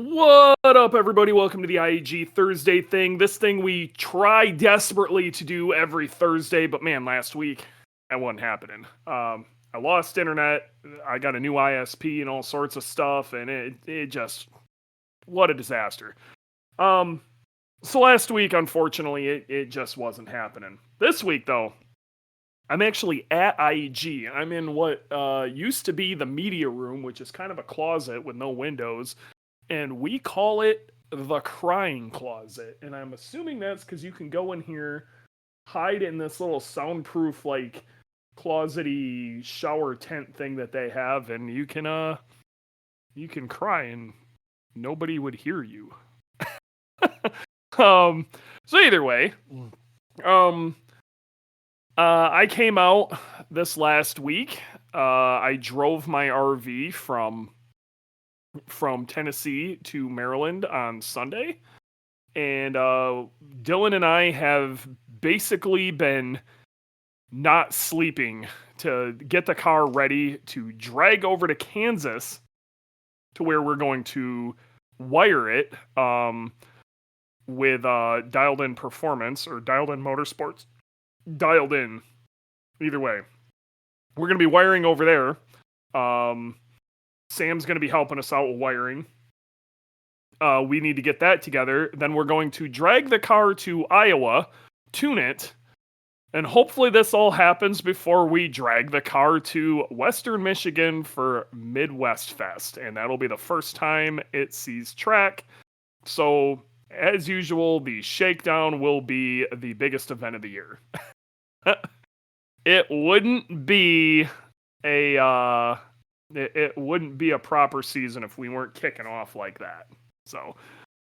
What up, everybody? Welcome to the IAG Thursday Thing. This thing we try desperately to do every Thursday, but man, last week that wasn't happening. I lost internet. I got a new ISP and all sorts of stuff, and it just what a disaster. So last week, unfortunately, it just wasn't happening. This week, though, I'm actually at IAG. I'm in what used to be the media room, which is kind of a closet with no windows. And we call it the crying closet. And I'm assuming that's because you can go in here, hide in this little soundproof, like, closet-y shower tent thing that they have, and you can cry and nobody would hear you. So either way, I came out this last week. I drove my RV from Tennessee to Maryland on Sunday. And Dylan and I have basically been not sleeping to get the car ready to drag over to Kansas to where we're going to wire it with Dialed In Performance or Dialed In Motorsports. Dialed In. Either way. We're going to be wiring over there. Sam's going to be helping us out with wiring. We need to get that together. Then we're going to drag the car to Iowa, tune it, and hopefully this all happens before we drag the car to Western Michigan for Midwest Fest. And that'll be the first time it sees track. So, as usual, the shakedown will be the biggest event of the year. It wouldn't be it wouldn't be a proper season if we weren't kicking off like that. So,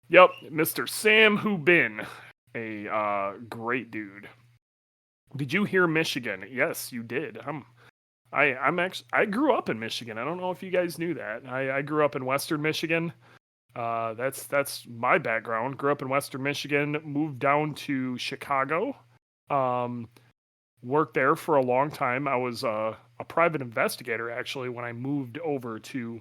yep, Mr. Sam Hubin, a great dude. Did you hear Michigan? Yes, you did. I grew up in Michigan. I don't know if you guys knew that. I grew up in Western Michigan. That's my background. Grew up in Western Michigan, moved down to Chicago. Worked there for a long time. I was a private investigator, actually, when I moved over to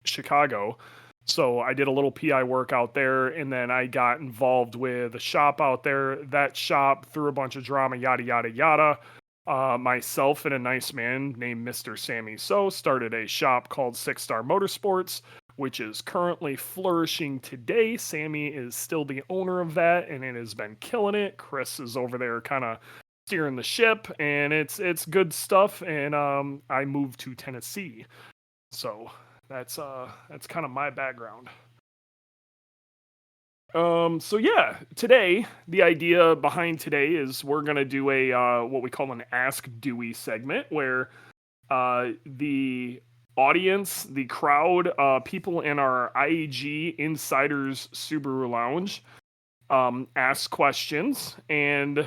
Chicago. So I did a little PI work out there, and then I got involved with a shop out there. That shop threw a bunch of drama, yada, yada, yada. Myself and a nice man named Mr. Sammy So started a shop called 6 Star Motorsports, which is currently flourishing today. Sammy is still the owner of that, and it has been killing it. Chris is over there kind of steering the ship, and it's good stuff. And I moved to Tennessee, so that's kind of my background. So yeah, today the idea behind today is we're gonna do a what we call an Ask Dewey segment, where the audience, the crowd, people in our IAG Insiders Subaru Lounge ask questions, and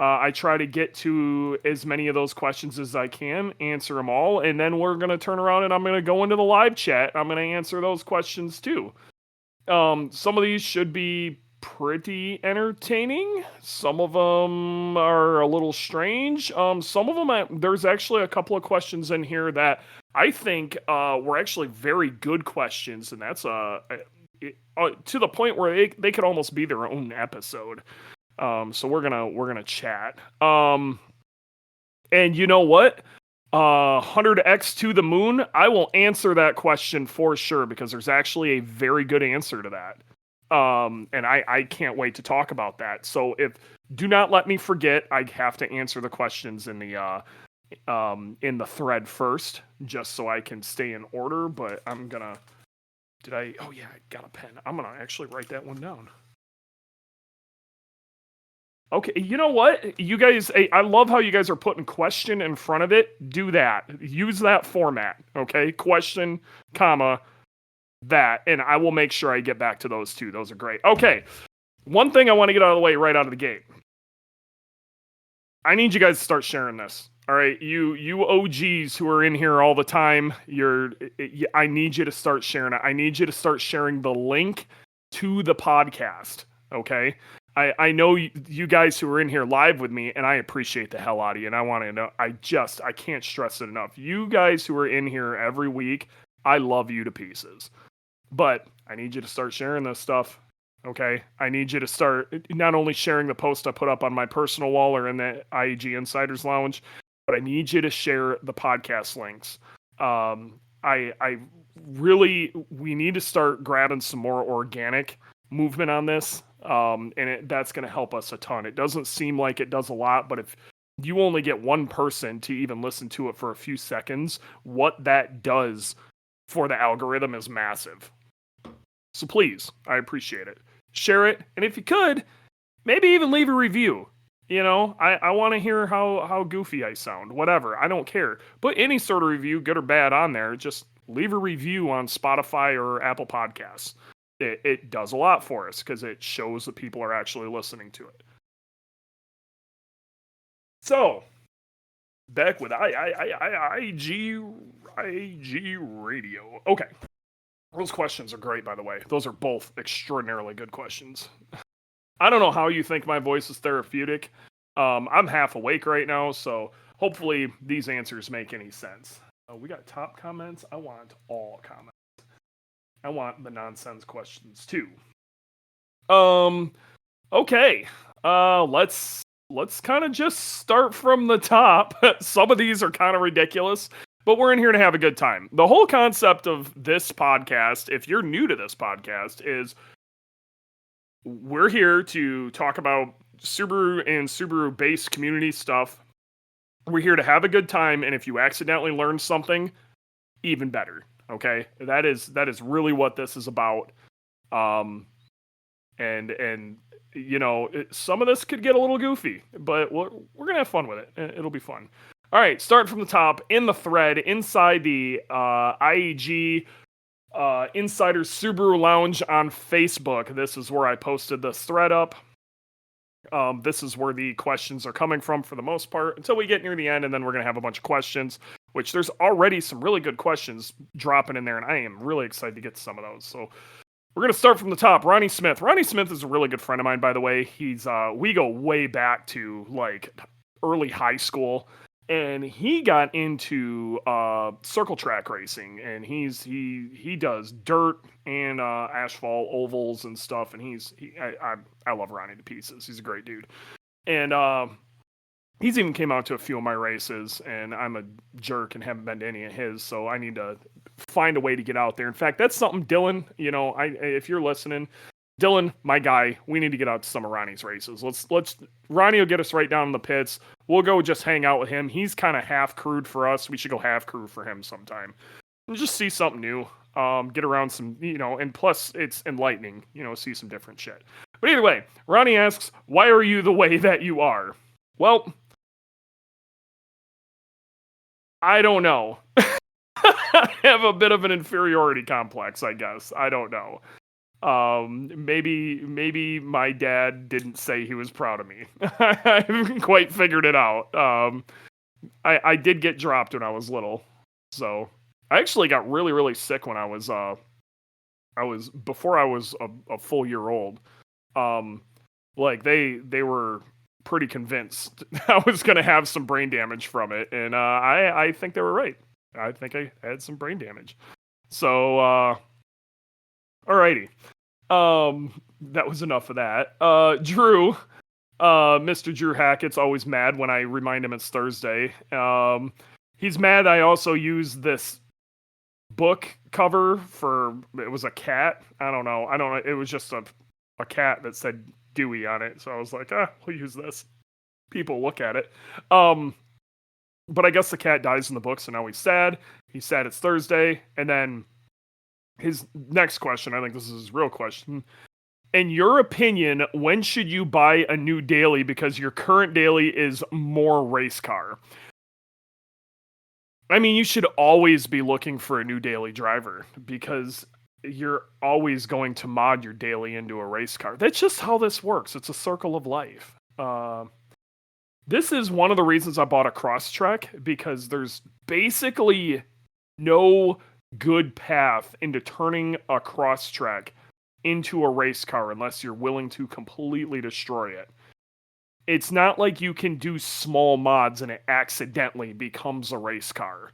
I try to get to as many of those questions as I can, answer them all, and then we're going to turn around and I'm going to go into the live chat. I'm going to answer those questions too. Some of these should be pretty entertaining. Some of them are a little strange. Some of them, there's actually a couple of questions in here that I think were actually very good questions, and that's to the point where they could almost be their own episode. So we're gonna chat. And you know what? 100x to the moon. I will answer that question for sure, because there's actually a very good answer to that. And I can't wait to talk about that. So do not let me forget. I have to answer the questions in the thread first, just so I can stay in order. But I'm gonna. Oh yeah, I got a pen. I'm gonna actually write that one down. Okay, you know what? You guys, I love how you guys are putting question in front of it. Do that. Use that format, okay? Question, comma, that. And I will make sure I get back to those two. Those are great. Okay, one thing I want to get out of the way right out of the gate. I need you guys to start sharing this. All right, you OGs who are in here all the time, I need you to start sharing it. I need you to start sharing the link to the podcast, okay? I know you guys who are in here live with me, and I appreciate the hell out of you, and I want to know, I can't stress it enough. You guys who are in here every week, I love you to pieces. But I need you to start sharing this stuff. Okay. I need you to start not only sharing the post I put up on my personal wall or in the IAG Insiders Lounge, but I need you to share the podcast links. I really, we need to start grabbing some more organic movement on this. And that's going to help us a ton. It doesn't seem like it does a lot, but if you only get one person to even listen to it for a few seconds, what that does for the algorithm is massive. So please, I appreciate it. Share it, and if you could, maybe even leave a review. You know, I want to hear how goofy I sound. Whatever, I don't care. Put any sort of review, good or bad, on there. Just leave a review on Spotify or Apple Podcasts. It does a lot for us because it shows that people are actually listening to it. So, back with IAG Radio. Okay. Those questions are great, by the way. Those are both extraordinarily good questions. I don't know how you think my voice is therapeutic. I'm half awake right now, so hopefully these answers make any sense. We got top comments. I want all comments. I want the nonsense questions too. Okay. Let's kind of just start from the top. Some of these are kind of ridiculous, but we're in here to have a good time. The whole concept of this podcast, if you're new to this podcast, is we're here to talk about Subaru and Subaru-based community stuff. We're here to have a good time, and if you accidentally learn something, even better. Okay, that is really what this is about. And you know, some of this could get a little goofy, but we're gonna have fun with it. It'll be fun. All right, starting from the top, in the thread, inside the IAG Insider Subaru Lounge on Facebook. This is where I posted this thread up. This is where the questions are coming from for the most part until we get near the end, and then we're going to have a bunch of questions, which there's already some really good questions dropping in there, and I am really excited to get to some of those. So we're going to start from the top. Ronnie Smith. Ronnie Smith is a really good friend of mine, by the way. He's we go way back to like early high school. And he got into circle track racing, and he does dirt and asphalt ovals and stuff. And I love Ronnie to pieces. He's a great dude, and he's even came out to a few of my races. And I'm a jerk and haven't been to any of his, so I need to find a way to get out there. In fact, that's something, Dylan. You know, if you're listening, Dylan, my guy, we need to get out to some of Ronnie's races. Let's Ronnie will get us right down in the pits. We'll go just hang out with him. He's kind of half crewed for us. We should go half crew for him sometime. And just see something new. Get around some, you know, and plus it's enlightening, you know, see some different shit. But either way, Ronnie asks, why are you the way that you are? Well, I don't know. I have a bit of an inferiority complex, I guess. I don't know. Maybe my dad didn't say he was proud of me. I haven't quite figured it out. I did get dropped when I was little, so I actually got really, really sick when I was before I was a full year old. Like they were pretty convinced I was gonna have some brain damage from it, and I think they were right. I think I had some brain damage. So alrighty. That was enough of that. Drew, Mr. Drew Hackett's always mad when I remind him it's Thursday. He's mad I also used this book cover for, it was a cat. I don't know. It was just a cat that said Dewey on it. So I was like, we'll use this. People look at it. But I guess the cat dies in the book, so now he's sad. He's sad it's Thursday. And then his next question, I think this is his real question. In your opinion, when should you buy a new daily because your current daily is more race car? I mean, you should always be looking for a new daily driver because you're always going to mod your daily into a race car. That's just how this works. It's a circle of life. This is one of the reasons I bought a Crosstrek, because there's basically no good path into turning a Crosstrek into a race car unless you're willing to completely destroy it. It's not like you can do small mods and it accidentally becomes a race car.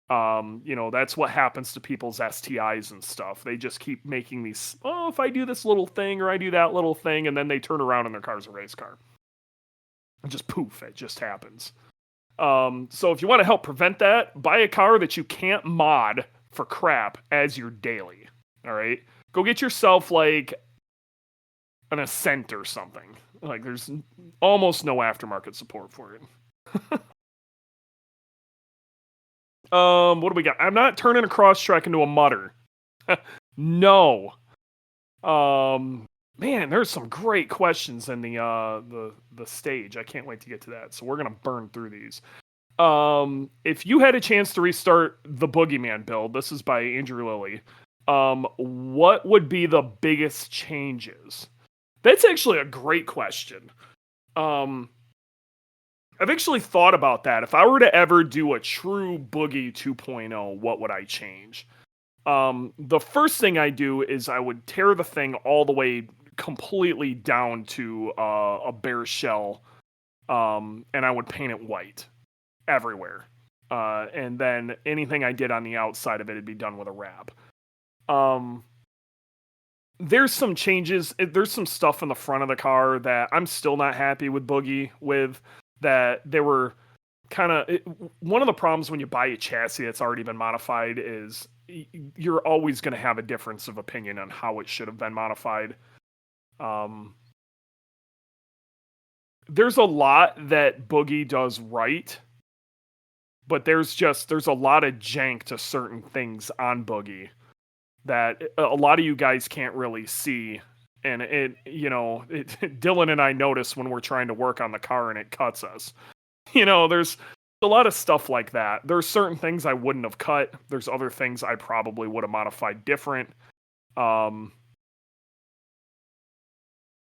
That's what happens to people's STIs and stuff. They just keep making these, oh, if I do this little thing or I do that little thing, and then they turn around and their car's a race car. And just poof, it just happens. So if you want to help prevent that, buy a car that you can't mod for crap as your daily. All right? Go get yourself like an Ascent or something. Like there's almost no aftermarket support for it. What do we got? I'm not turning a Crosstrek into a mutter. No. Man, there's some great questions in the stage. I can't wait to get to that. So we're gonna burn through these. If you had a chance to restart the Boogeyman build, this is by Andrew Lilly. What would be the biggest changes? That's actually a great question. I've actually thought about that. If I were to ever do a true Boogie 2.0, what would I change? The first thing I do is I would tear the thing all the way completely down to a bare shell, and I would paint it white everywhere. And then anything I did on the outside of it would be done with a wrap. There's some changes. There's some stuff in the front of the car that I'm still not happy with Boogie with. That they were kind of one of the problems when you buy a chassis that's already been modified is you're always going to have a difference of opinion on how it should have been modified. There's a lot that Boogie does right, but there's a lot of jank to certain things on Boogie that a lot of you guys can't really see. And Dylan and I notice when we're trying to work on the car and it cuts us. There's a lot of stuff like that. There's certain things I wouldn't have cut. There's other things I probably would have modified different.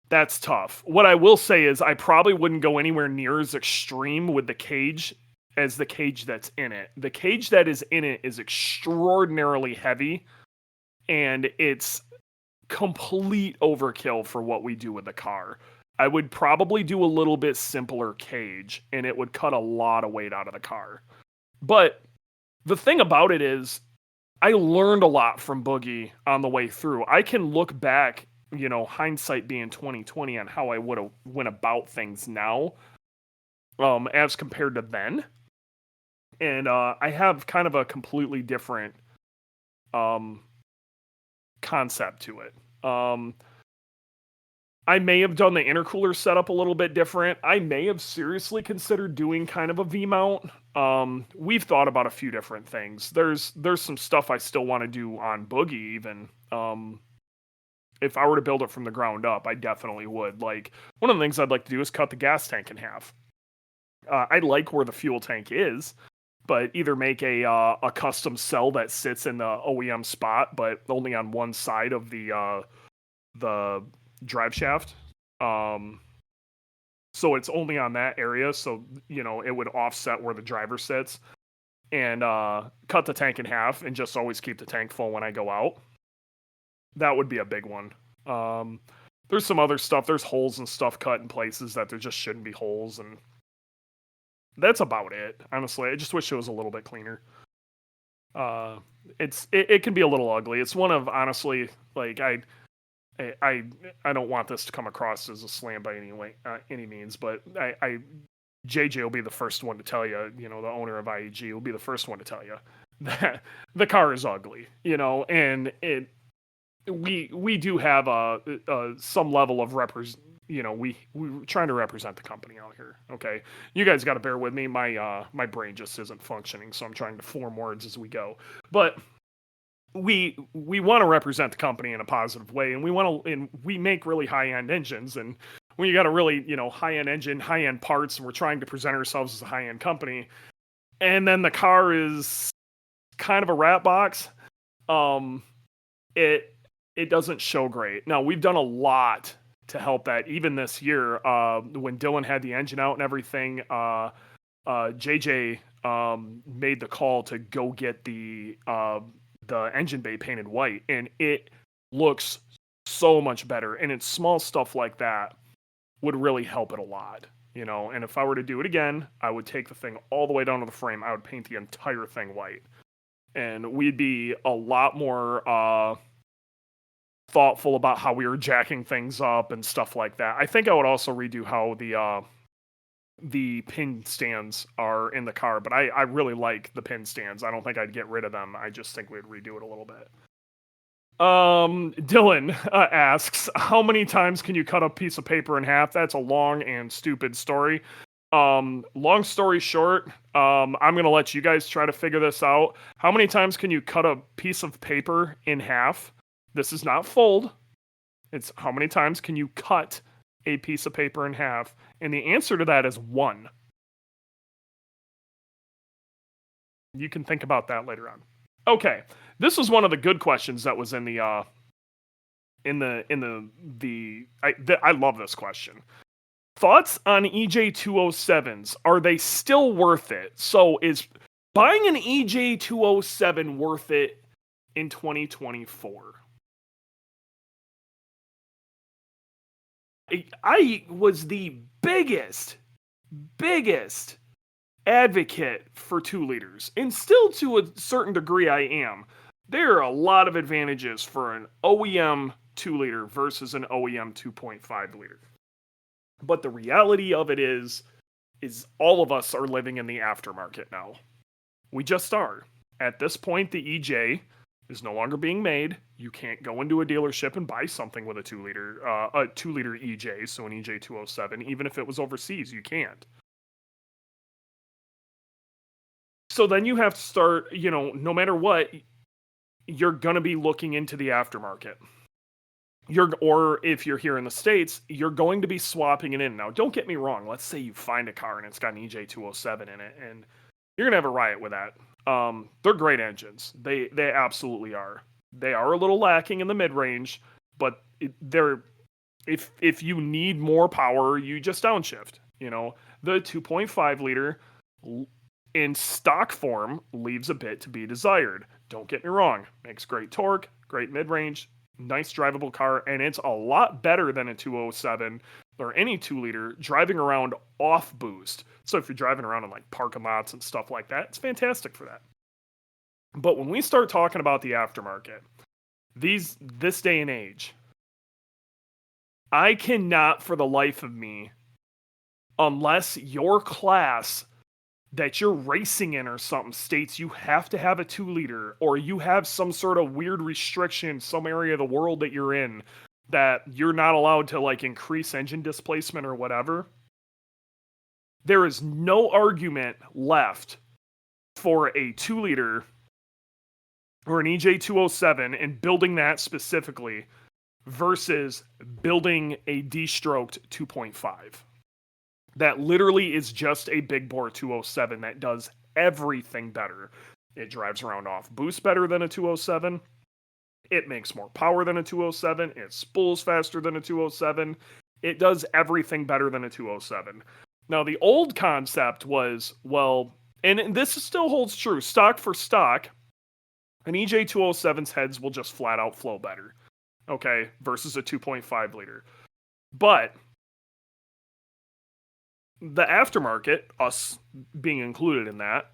That's tough. What I will say is I probably wouldn't go anywhere near as extreme with the cage as the cage that's in it. The cage that is in it is extraordinarily heavy, and it's complete overkill for what we do with the car. I would probably do a little bit simpler cage, and it would cut a lot of weight out of the car. But the thing about it is, I learned a lot from Boogie on the way through. I can look back, hindsight being 2020, on how I would have went about things now, as compared to then. And I have kind of a completely different concept to it. I may have done the intercooler setup a little bit different. I may have seriously considered doing kind of a V-mount. We've thought about a few different things. There's some stuff I still want to do on Boogie even. If I were to build it from the ground up, I definitely would. Like, one of the things I'd like to do is cut the gas tank in half. I like where the fuel tank is, but either make a custom cell that sits in the OEM spot, but only on one side of the drive shaft. So it's only on that area, so it would offset where the driver sits, and cut the tank in half and just always keep the tank full when I go out. That would be a big one. There's some other stuff. There's holes and stuff cut in places that there just shouldn't be holes, and that's about it. Honestly, I just wish it was a little bit cleaner. It can be a little ugly. It's one of, honestly, like I don't want this to come across as a slam by any means, but JJ will be the first one to tell you, the owner of IAG will be the first one to tell you that the car is ugly, and we do have some level of we're trying to represent the company out here. Okay, you guys got to bear with me. My brain just isn't functioning, so I'm trying to form words as we go. But we want to represent the company in a positive way, and we make really high end engines. And when you got a really high end engine, high end parts, and we're trying to present ourselves as a high end company, and then the car is kind of a rat box, it doesn't show great. Now, we've done a lot to help that. Even this year, when Dylan had the engine out and everything, JJ made the call to go get the engine bay painted white, and it looks so much better. And it's small stuff like that would really help it a lot, And if I were to do it again, I would take the thing all the way down to the frame. I would paint the entire thing white. and we'd be a lot more thoughtful about how we were jacking things up and stuff like that. I think I would also redo how the pin stands are in the car, but I really like the pin stands. I don't think I'd get rid of them. I just think we'd redo it a little bit. Dylan asks, how many times can you cut a piece of paper in half? That's a long and stupid story. Long story short, I'm gonna let you guys try to figure this out. How many times can you cut a piece of paper in half? This is not fold. It's how many times can you cut a piece of paper in half? And the answer to that is 1. You can think about that later on. Okay, this was one of the good questions that was in the I love this question. Thoughts on EJ207s? Are they still worth it? So is buying an EJ207 worth it in 2024? I was the biggest advocate for 2 liters, and still to a certain degree I am. There are a lot of advantages for an OEM 2 liter versus an OEM 2.5 liter. But the reality of it is all of us are living in the aftermarket now. We just are. At this point, the EJ is no longer being made. You can't go into a dealership and buy something with a 2 liter EJ, so an EJ207, even if it was overseas, you can't. So then you have to start, no matter what, you're going to be looking into the aftermarket. Or if you're here in the States, you're going to be swapping it in. Now, don't get me wrong. Let's say you find a car and it's got an EJ207 in it, and you're going to have a riot with that. They're great engines. They absolutely are. They are a little lacking in the mid-range, but if you need more power, you just downshift. The 2.5 liter in stock form leaves a bit to be desired. Don't get me wrong. Makes great torque, great mid-range, nice drivable car, and it's a lot better than a 207 or any 2 liter driving around off boost. So if you're driving around in like parking lots and stuff like that, it's fantastic for that. But when we start talking about the aftermarket, this day and age, I cannot for the life of me, unless your class that you're racing in or something states you have to have a 2 liter, or you have some sort of weird restriction, some area of the world that you're in, that you're not allowed to like increase engine displacement or whatever, there is no argument left for a 2 liter or an EJ207 and building that specifically versus building a D-stroked 2.5. That literally is just a big bore 207 that does everything better. It drives around off boost better than a 207. It makes more power than a 207. It spools faster than a 207. It does everything better than a 207. Now, the old concept was, well, and this still holds true, stock for stock, an EJ207's heads will just flat out flow better, okay, versus a 2.5 liter. But the aftermarket, us being included in that,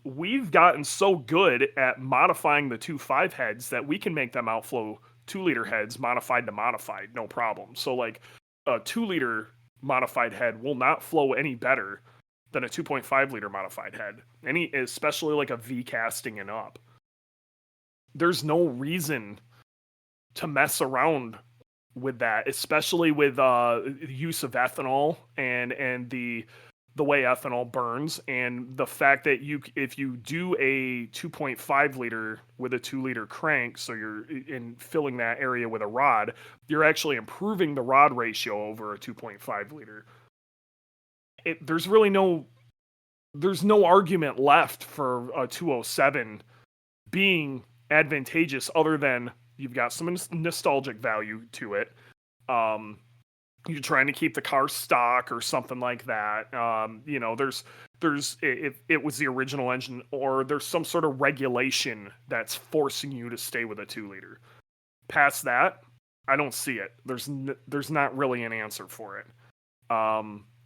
we've gotten so good at modifying the 2.5 heads that we can make them outflow 2 liter heads modified to modified, no problem. So like a 2 liter modified head will not flow any better than a 2.5 liter modified head, especially like a V casting and up. There's no reason to mess around with that, especially with the use of ethanol and the way ethanol burns, and the fact that if you do a 2.5 liter with a 2 liter crank, so you're in filling that area with a rod, you're actually improving the rod ratio over a 2.5 liter. There's no argument left for a 207 being advantageous other than you've got some nostalgic value to it. You're trying to keep the car stock or something like that. If it was the original engine, or there's some sort of regulation that's forcing you to stay with a 2 liter. Past that, I don't see it. There's not really an answer for it.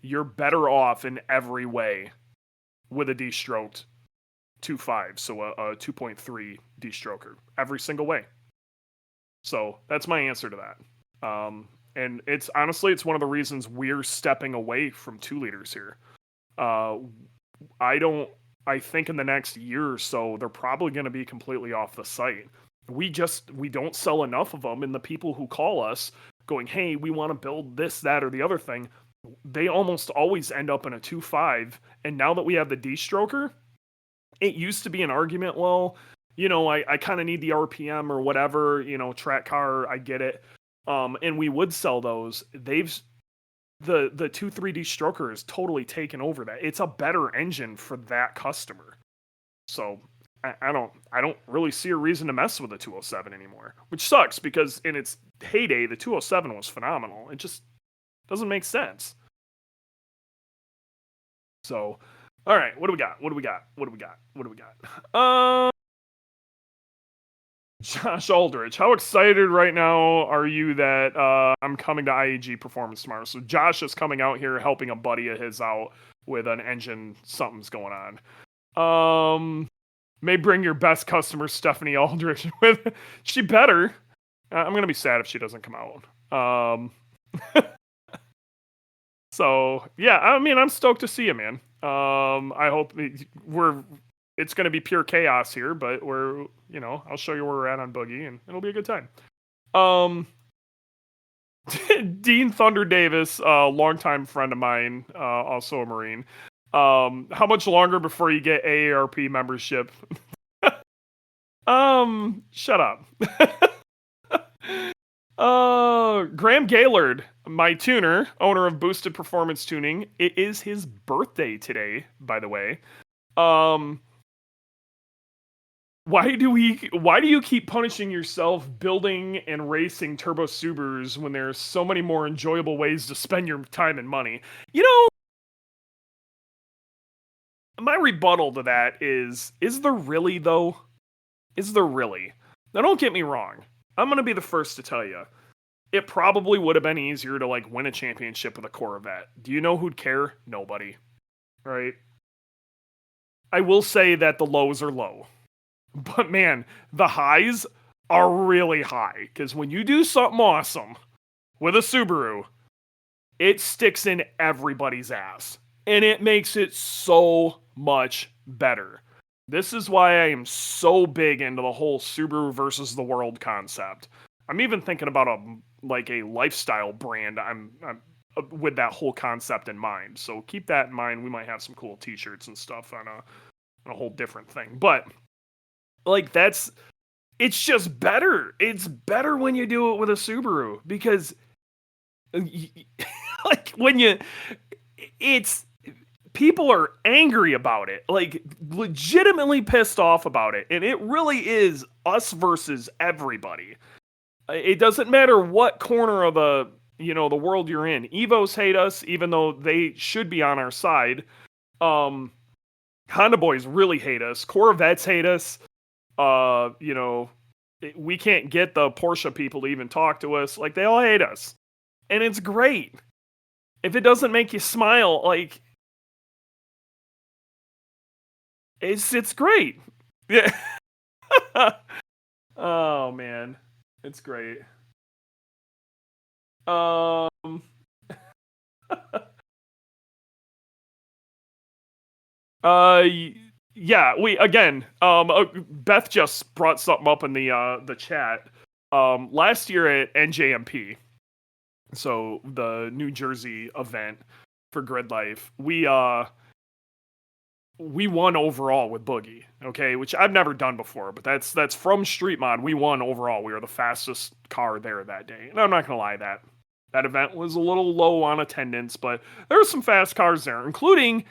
You're better off in every way with a D-stroked 2.5, so a 2.3 D-stroker every single way. So that's my answer to that. And it's honestly, it's one of the reasons we're stepping away from 2 liters here. I think in the next year or so, they're probably going to be completely off the site. We don't sell enough of them, and the people who call us going, hey, we want to build this, that, or the other thing, they almost always end up in a 2.5. And now that we have the D-stroker, it used to be an argument, well, I kind of need the RPM or whatever, track car, I get it. And we would sell those. The 2.3 D-stroker has totally taken over that. It's a better engine for that customer. So I don't really see a reason to mess with the 207 anymore, which sucks because in its heyday, the 207 was phenomenal. It just doesn't make sense. So, all right, what do we got? Josh Aldrich, how excited right now are you that I'm coming to IAG Performance tomorrow? So Josh is coming out here helping a buddy of his out with an engine. Something's going on. May bring your best customer, Stephanie Aldrich, with. She better. I'm going to be sad if she doesn't come out. So, yeah, I mean, I'm stoked to see you, man. I hope it's going to be pure chaos here, but I'll show you where we're at on Boogie, and it'll be a good time. Dean Thunder Davis, a longtime friend of mine, also a Marine. How much longer before you get AARP membership? Shut up. Graham Gaylord, my tuner, owner of Boosted Performance Tuning. It is his birthday today, by the way. Why do you keep punishing yourself building and racing turbo Subarus when there's so many more enjoyable ways to spend your time and money? My rebuttal to that is there really, though? Is there really? Now, don't get me wrong. I'm going to be the first to tell you. It probably would have been easier to, win a championship with a Corvette. Do you know who'd care? Nobody. Right? I will say that the lows are low. But, man, the highs are really high. Because when you do something awesome with a Subaru, it sticks in everybody's ass. And it makes it so much better. This is why I am so big into the whole Subaru versus the world concept. I'm even thinking about a lifestyle brand. I'm with that whole concept in mind. So keep that in mind. We might have some cool t-shirts and stuff on a whole different thing. But it's just better. It's better when you do it with a Subaru because people are angry about it, legitimately pissed off about it. And it really is us versus everybody. It doesn't matter what corner of the world you're in. Evos hate us, even though they should be on our side. Honda boys really hate us. Corvettes hate us. We can't get the Porsche people to even talk to us. They all hate us. And it's great. If it doesn't make you smile, it's great. Yeah. Oh man, it's great. Yeah, Beth just brought something up in the chat. Last year at NJMP, so the New Jersey event for Grid Life, we won overall with Boogie, okay, which I've never done before, but that's from Street Mod. We won overall. We were the fastest car there that day. And I'm not going to lie, that event was a little low on attendance, but there were some fast cars there, including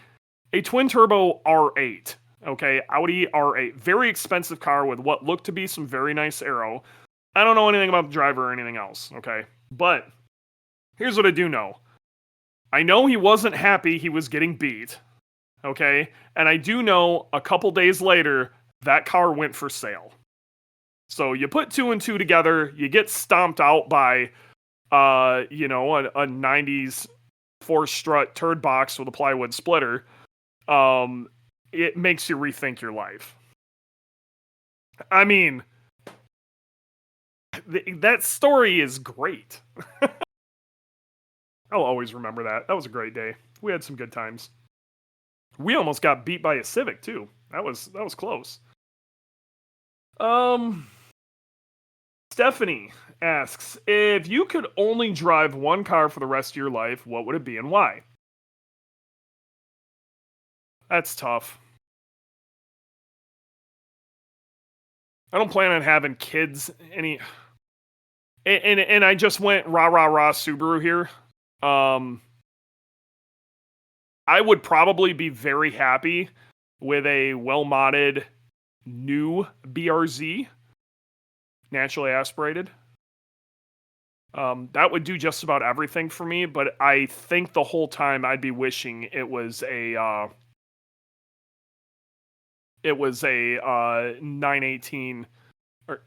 a twin-turbo R8, okay, Audi R8. Very expensive car with what looked to be some very nice aero. I don't know anything about the driver or anything else, okay? But here's what I do know. I know he wasn't happy he was getting beat. Okay, and I do know a couple days later, that car went for sale. So you put 2 and 2 together, you get stomped out by, a 90s 4-strut turd box with a plywood splitter. it makes you rethink your life. I mean, that story is great. I'll always remember that. That was a great day. We had some good times. We almost got beat by a Civic too. That was close. Stephanie asks, if you could only drive one car for the rest of your life, what would it be and why? That's tough. I don't plan on having kids and I just went rah rah rah Subaru here. I would probably be very happy with a well-modded new BRZ, naturally aspirated. That would do just about everything for me, but I think the whole time I'd be wishing it was a 918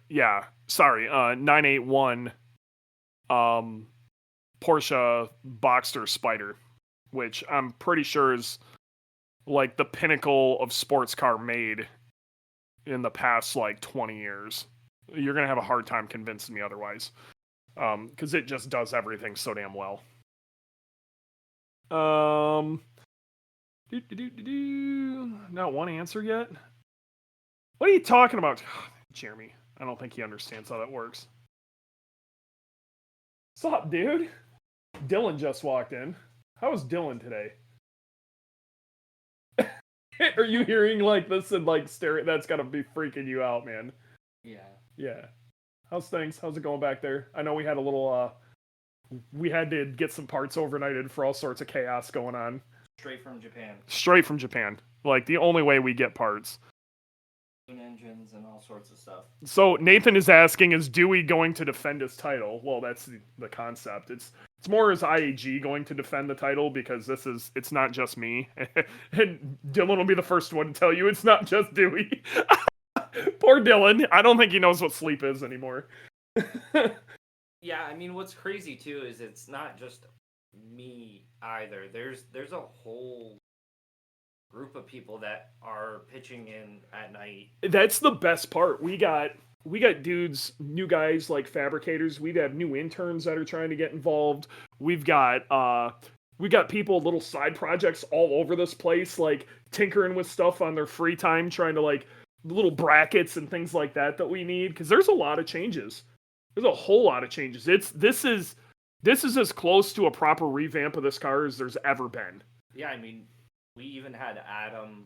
981 Porsche Boxster Spider, which I'm pretty sure is like the pinnacle of sports car made in the past like 20 years. You're going to have a hard time convincing me otherwise. Because it just does everything so damn well. Not one answer yet? What are you talking about? Jeremy, I don't think he understands how that works. What's up, dude? Dylan just walked in. How was Dylan today? Are you hearing like this and like staring? That's gotta be freaking you out, man. Yeah. How's things? How's it going back there? I know we had a little, we had to get some parts overnighted for all sorts of chaos going on. Straight from Japan. Like, the only way we get parts. Engines and all sorts of stuff. So, Nathan is asking, is Dewey going to defend his title? Well, that's the concept. It's more as IAG going to defend the title, because it's not just me. And Dylan will be the first one to tell you it's not just Dewey. Poor Dylan. I don't think he knows what sleep is anymore. Yeah, I mean, what's crazy too is it's not just me either. There's a whole group of people that are pitching in at night. That's the best part. We got dudes, new guys like fabricators. We have new interns that are trying to get involved. We've got people, little side projects all over this place, like tinkering with stuff on their free time, trying to like little brackets and things like that we need, because there's a lot of changes. There's a whole lot of changes. This is as close to a proper revamp of this car as there's ever been. Yeah, I mean, we even had Adam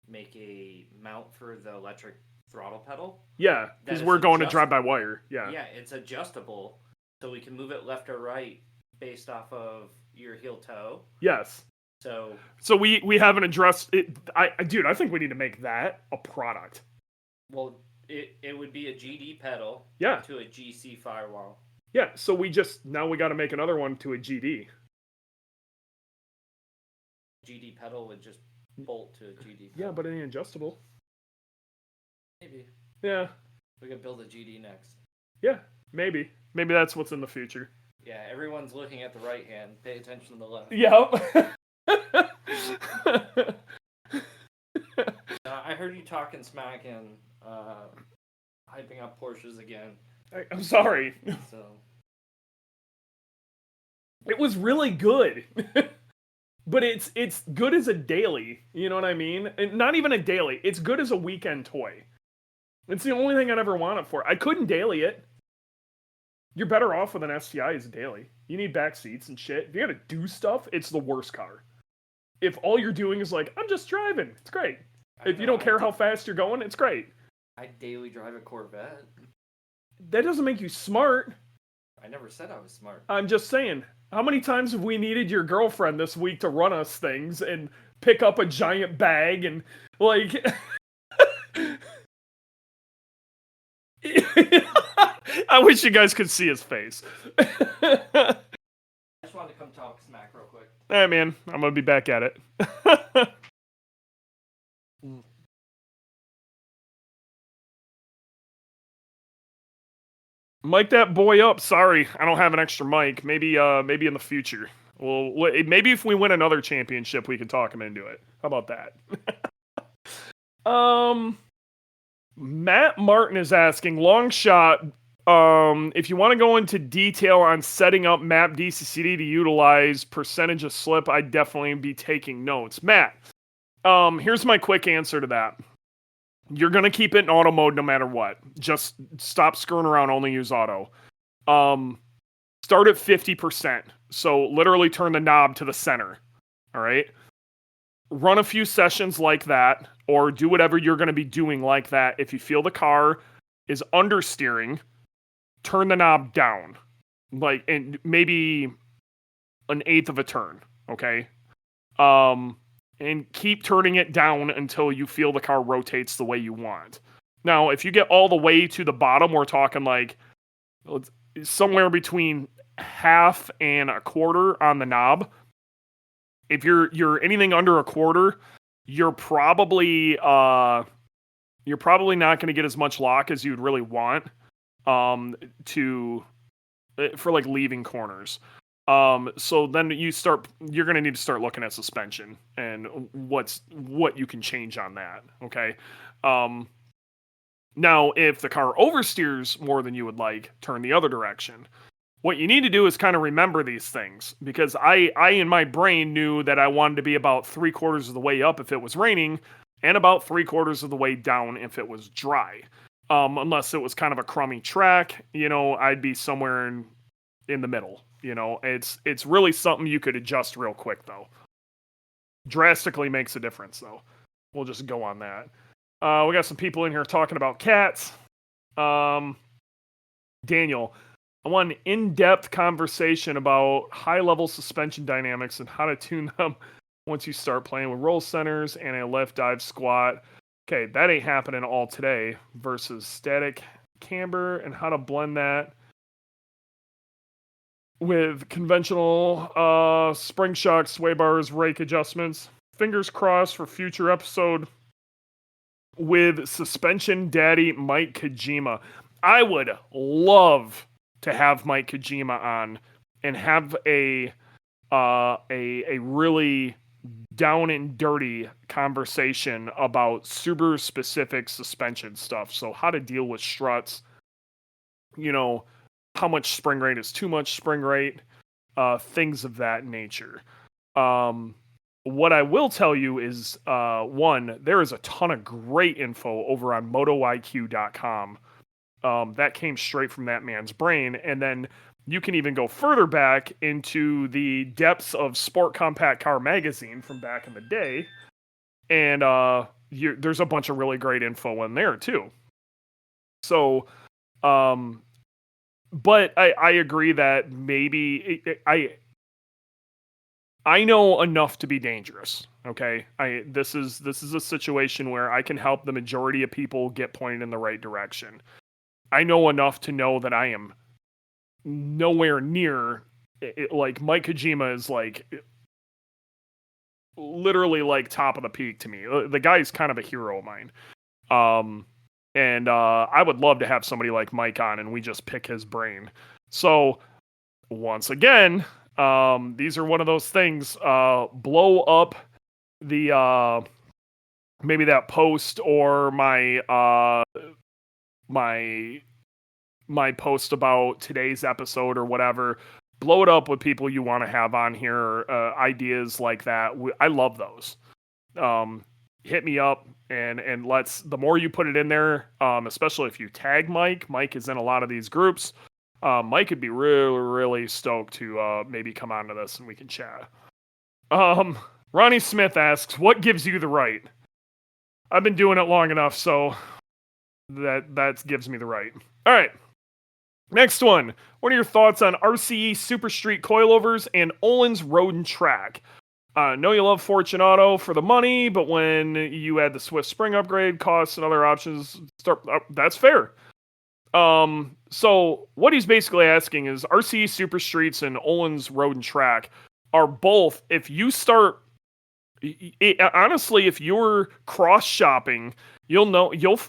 make a mount for the electric throttle pedal. Yeah, because we're going to drive-by-wire. Yeah. Yeah, it's adjustable, so we can move it left or right based off of your heel toe. Yes. So we haven't addressed it. I think we need to make that a product. Well, it would be a GD pedal. Yeah. To a GC firewall. Yeah. So we got to make another one to a GD. GD pedal would just bolt to a GD pedal. Yeah, but it ain't adjustable. Maybe. Yeah. We could build a GD next. Yeah, maybe. Maybe that's what's in the future. Yeah, everyone's looking at the right hand. Pay attention to the left. Yep. I heard you talking smack and hyping up Porsches again. I'm sorry. So it was really good. But it's good as a daily, you know what I mean? And not even a daily. It's good as a weekend toy. It's the only thing I'd ever want it for. I couldn't daily it. You're better off with an STI as a daily. You need back seats and shit. If you gotta do stuff, it's the worst car. If all you're doing is like, I'm just driving, it's great. If you don't care how fast you're going, it's great. I daily drive a Corvette. That doesn't make you smart. I never said I was smart. I'm just saying, how many times have we needed your girlfriend this week to run us things and pick up a giant bag and like... I wish you guys could see his face. I just wanted to come talk smack real quick. Hey man, I'm gonna be back at it. Mic that boy up. Sorry, I don't have an extra mic. Maybe in the future. Well, maybe if we win another championship, we can talk him into it. How about that? Matt Martin is asking, long shot, if you want to go into detail on setting up map DCCD to utilize percentage of slip, I'd definitely be taking notes. Matt, here's my quick answer to that. You're going to keep it in auto mode no matter what. Just stop screwing around, only use auto. Start at 50%. So literally turn the knob to the center. All right? Run a few sessions like that, or do whatever you're going to be doing like that. If you feel the car is understeering, turn the knob down. Like, and maybe an eighth of a turn. Okay? And keep turning it down until you feel the car rotates the way you want. Now, if you get all the way to the bottom, we're talking like somewhere between half and a quarter on the knob. If you're anything under a quarter, you're probably not going to get as much lock as you'd really want for like leaving corners. So then you're going to need to start looking at suspension and what you can change on that. Okay. Now, if the car oversteers more than you would like, turn the other direction. What you need to do is kind of remember these things, because I in my brain knew that I wanted to be about 3/4 of the way up if it was raining and about 3/4 of the way down if it was dry. Unless it was kind of a crummy track, I'd be somewhere in the middle. It's really something you could adjust real quick, though. Drastically makes a difference, though. We'll just go on that. We got some people in here talking about cats. Daniel, I want an in-depth conversation about high-level suspension dynamics and how to tune them once you start playing with roll centers and a left dive squat. Okay, that ain't happening all today. Versus static camber and how to blend that with conventional spring shock, sway bars, rake adjustments. Fingers crossed for future episode with suspension daddy Mike Kojima. I would love to have Mike Kojima on and have a really down and dirty conversation about Subaru specific suspension stuff. So how to deal with struts, how much spring rate is too much spring rate, things of that nature. What I will tell you is, one, there is a ton of great info over on motoiq.com. That came straight from that man's brain. And then you can even go further back into the depths of Sport Compact Car Magazine from back in the day. And there's a bunch of really great info in there too. So, but I agree that maybe I know enough to be dangerous. Okay. This is a situation where I can help the majority of people get pointed in the right direction. I know enough to know that I am nowhere near like Mike Kojima is like literally like top of the peak to me. The guy's kind of a hero of mine. And I would love to have somebody like Mike on and we just pick his brain. So once again, these are one of those things, blow up the, maybe that post or my post about today's episode or whatever. Blow it up with people you want to have on here, ideas like that. I love those. Hit me up and the more you put it in there, especially if you tag Mike is in a lot of these groups. Mike would be really, really stoked to maybe come onto this and we can chat. Ronnie Smith asks, what gives you the right? I've been doing it long enough, so that gives me the right. All right. Next one. What are your thoughts on RCE Super Street coilovers and Olin's Road and Track? Know you love Fortunato for the money, but when you add the Swift Spring upgrade, costs and other options, that's fair. So what he's basically asking is RCE Super Streets and Olin's Road and Track are both, if you start, honestly, if you're cross-shopping, you'll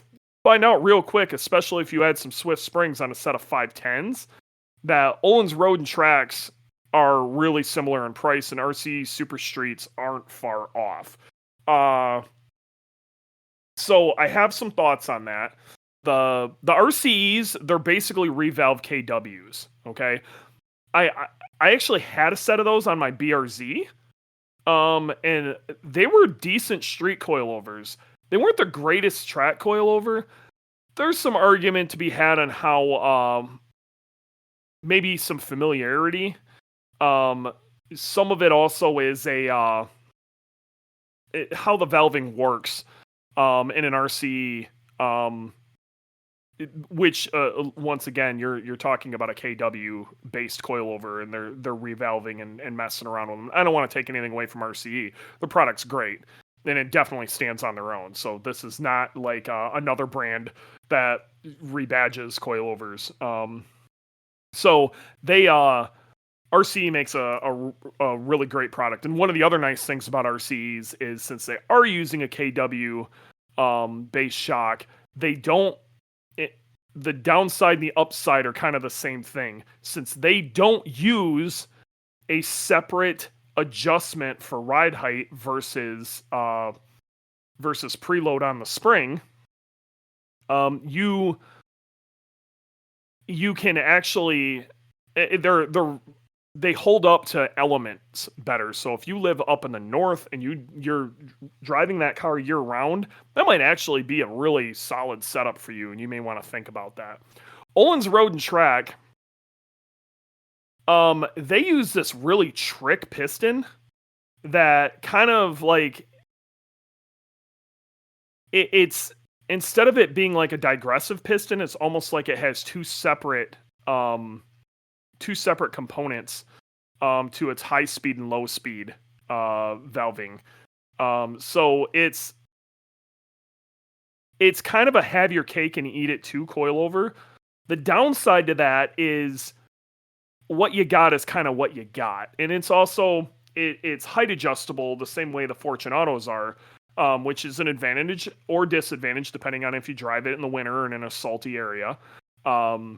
find out real quick, especially if you add some Swift Springs on a set of 510s, that Olin's Road and Tracks are really similar in price and RCE Super Streets aren't far off. So I have some thoughts on that. The RCEs, they're basically revalve KWs. Okay, I I actually had a set of those on my BRZ, and they were decent street coilovers. They weren't the greatest track coilover. There's some argument to be had on how maybe some familiarity. Some of it also is how the valving works in an RCE. Which once again you're talking about a KW based coilover, and they're revalving and messing around with them. I don't want to take anything away from RCE. The product's great, and it definitely stands on their own. So this is not like another brand that rebadges coilovers. So they RCE makes a really great product, and one of the other nice things about RCEs is since they are using a KW base shock, they don't. The downside and the upside are kind of the same thing, since they don't use a separate adjustment for ride height versus preload on the spring. You can actually they hold up to elements better. So if you live up in the north and you're driving that car year round, that might actually be a really solid setup for you, and you may want to think about that. Öhlins Road and Track, they use this really trick piston that kind of like it's instead of it being like a digressive piston, it's almost like it has two separate components to its high speed and low speed valving. So it's kind of a have your cake and eat it too coilover. The downside to that is what you got is kind of what you got, and it's also it's height adjustable the same way the Fortunautos are, which is an advantage or disadvantage depending on if you drive it in the winter and in a salty area. But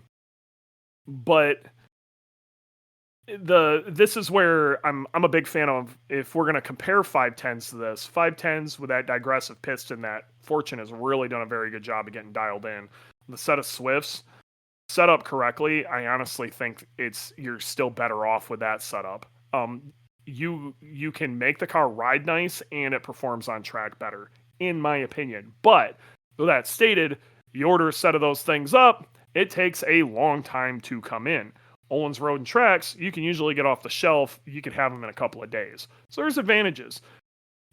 this is where I'm a big fan of, if we're going to compare 510s to this, 510s with that digressive piston that Fortune has really done a very good job of getting dialed in. The set of Swifts set up correctly, I honestly think you're still better off with that setup. You can make the car ride nice and it performs on track better, in my opinion. But with that stated, you order a set of those things up, it takes a long time to come in. Öhlins Road and Tracks, you can usually get off the shelf. You can have them in a couple of days. So there's advantages.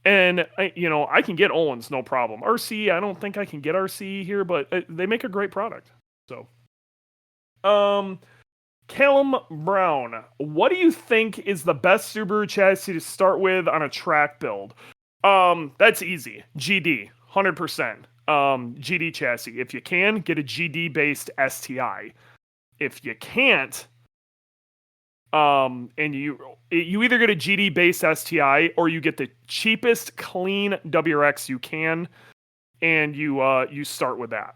And, I can get Öhlins, no problem. RCE, I don't think I can get RCE here, but they make a great product. So, Callum Brown, what do you think is the best Subaru chassis to start with on a track build? That's easy. GD, 100%. GD chassis. If you can, get a GD-based STI. If you can't, and you either get a GD-based STI or you get the cheapest clean WRX you can, and you start with that.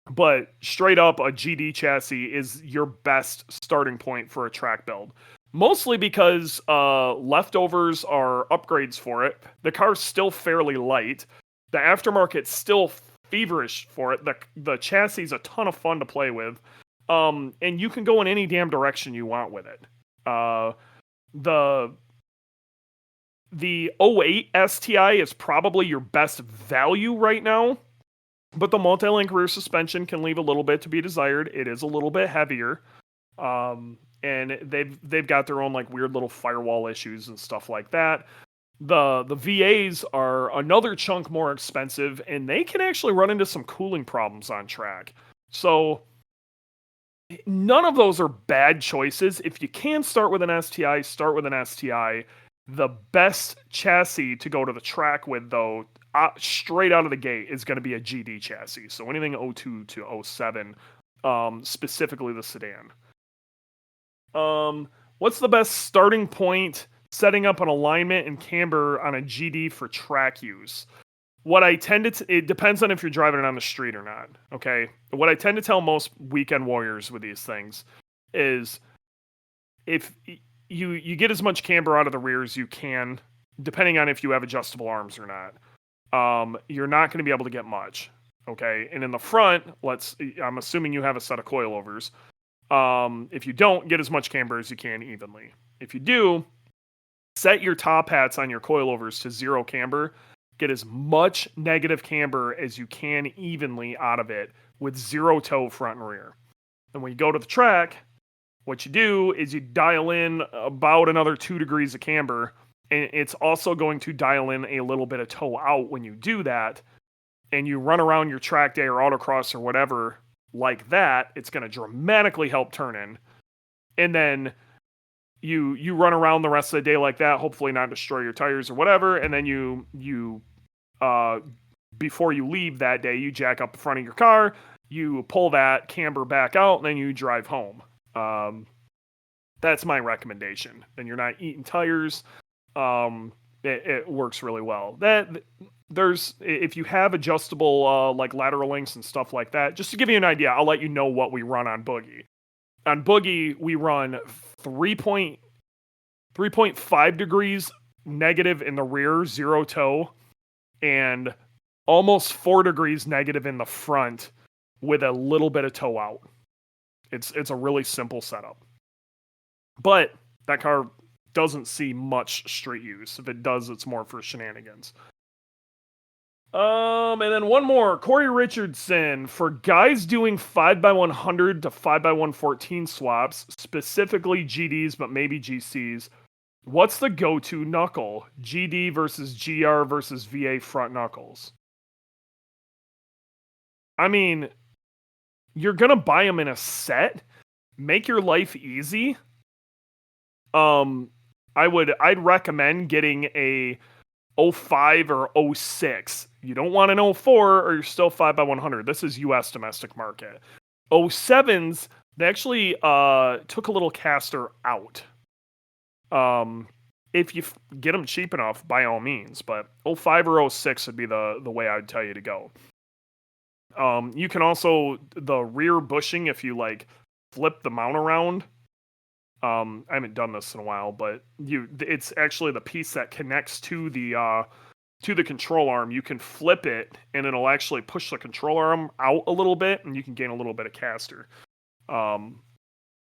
But straight up, a GD chassis is your best starting point for a track build. Mostly because leftovers are upgrades for it. The car's still fairly light. The aftermarket's still feverish for it. The chassis is a ton of fun to play with. And you can go in any damn direction you want with it. The 08 STI is probably your best value right now, but the multi-link rear suspension can leave a little bit to be desired. It is a little bit heavier, and they've got their own like weird little firewall issues and stuff like that. The VAs are another chunk more expensive, and they can actually run into some cooling problems on track. So none of those are bad choices. If you can start with an STI, start with an STI. The best chassis to go to the track with, though, straight out of the gate, is going to be a GD chassis. So anything 02 to 07, specifically the sedan. What's the best starting point setting up an alignment and camber on a GD for track use? What I tend to, it depends on if you're driving it on the street or not, okay? What I tend to tell most weekend warriors with these things is if you get as much camber out of the rear as you can, depending on if you have adjustable arms or not. you're not going to be able to get much. Okay. And in the front, I'm assuming you have a set of coilovers. If you don't, get as much camber as you can evenly. If you do, set your top hats on your coilovers to 0 camber. Get as much negative camber as you can evenly out of it with 0 toe front and rear. And when you go to the track, what you do is you dial in about another 2 degrees of camber, and it's also going to dial in a little bit of toe out when you do that, and you run around your track day or autocross or whatever like that. It's going to dramatically help turning. And then you run around the rest of the day like that, hopefully not destroy your tires or whatever, and then you before you leave that day, you jack up the front of your car, you pull that camber back out, and then you drive home. That's my recommendation. Then you're not eating tires. It works really well. If you have adjustable like lateral links and stuff like that, just to give you an idea, I'll let you know what we run on Boogie. On Boogie, we run 3.5 degrees negative in the rear, 0 toe, and almost 4 degrees negative in the front with a little bit of toe out. It's a really simple setup. But that car doesn't see much street use. If it does, it's more for shenanigans. And then one more. Corey Richardson. For guys doing 5x100 to 5x114 swaps, specifically GDs, but maybe GCs, what's the go-to knuckle? GD versus GR versus VA front knuckles. I mean, you're going to buy them in a set. Make your life easy. I'd recommend getting a 05 or 06. You don't want an 04 or you're still 5x100. This is US domestic market. 07s, they actually took a little caster out. If you get them cheap enough, by all means, but 05 or 06 would be the way I'd tell you to go. You can also, the rear bushing, if you like flip the mount around, I haven't done this in a while, but it's actually the piece that connects to the control arm. You can flip it and it'll actually push the control arm out a little bit and you can gain a little bit of caster.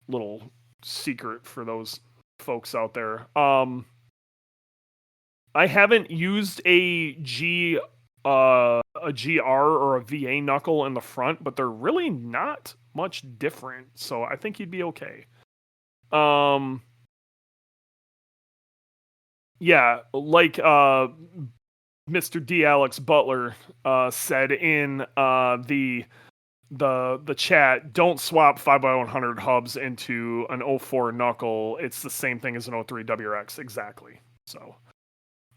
Little secret for those folks out there. I haven't used a GR or a VA knuckle in the front, but they're really not much different. So I think you'd be okay. Yeah, like Mr. D. Alex Butler said in the chat, don't swap 5x100 hubs into an 04 knuckle. It's the same thing as an 03 WRX. Exactly. So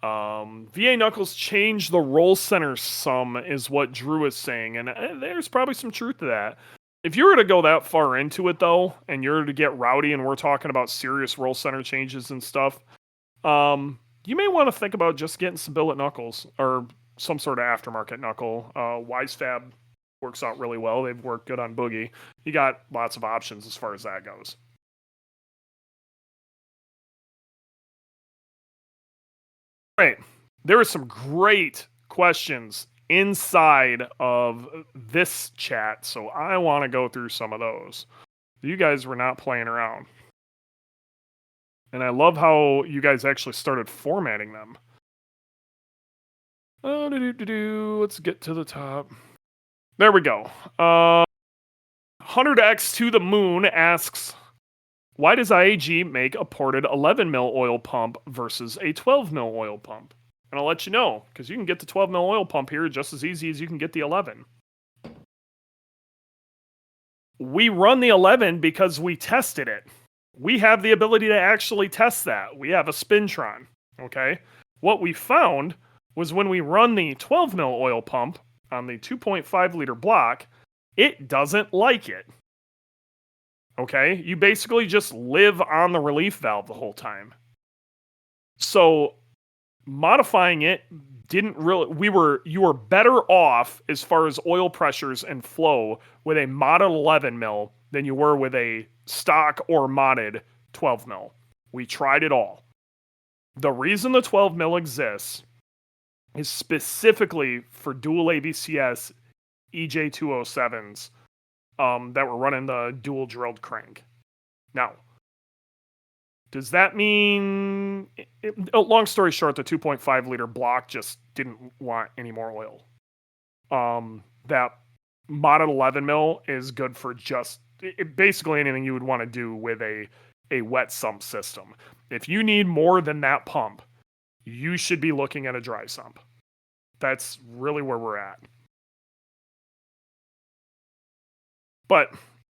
VA knuckles change the roll center some is what Drew is saying, and there's probably some truth to that. If you were to go that far into it, though, and you're to get rowdy and we're talking about serious roll center changes and stuff, you may want to think about just getting some billet knuckles or some sort of aftermarket knuckle. WiseFab works out really well. They've worked good on Boogie. You got lots of options as far as that goes. All right. There were some great questions inside of this chat, so I want to go through some of those. You guys were not playing around. And I love how you guys actually started formatting them. Let's get to the top. There we go. 100x to the moon asks, why does IAG make a ported 11 mil oil pump versus a 12 mil oil pump? And I'll let you know, because you can get the 12 mil oil pump here just as easy as you can get the 11. We run the 11 because we tested it. We have the ability to actually test that. We have a Spintron, okay? What we found was when we run the 12 mil oil pump on the 2.5 liter block, it doesn't like it. Okay? You basically just live on the relief valve the whole time. So modifying it didn't really, you were better off as far as oil pressures and flow with a modded 11 mil than you were with a stock or modded 12 mil. We tried it all. The reason the 12 mil exists is specifically for dual ABCS EJ207s that were running the dual drilled crank. Now, does that mean, long story short, the 2.5 liter block just didn't want any more oil. That modded 11 mil is good for just basically anything you would want to do with a wet sump system. If you need more than that pump, you should be looking at a dry sump. That's really where we're at. But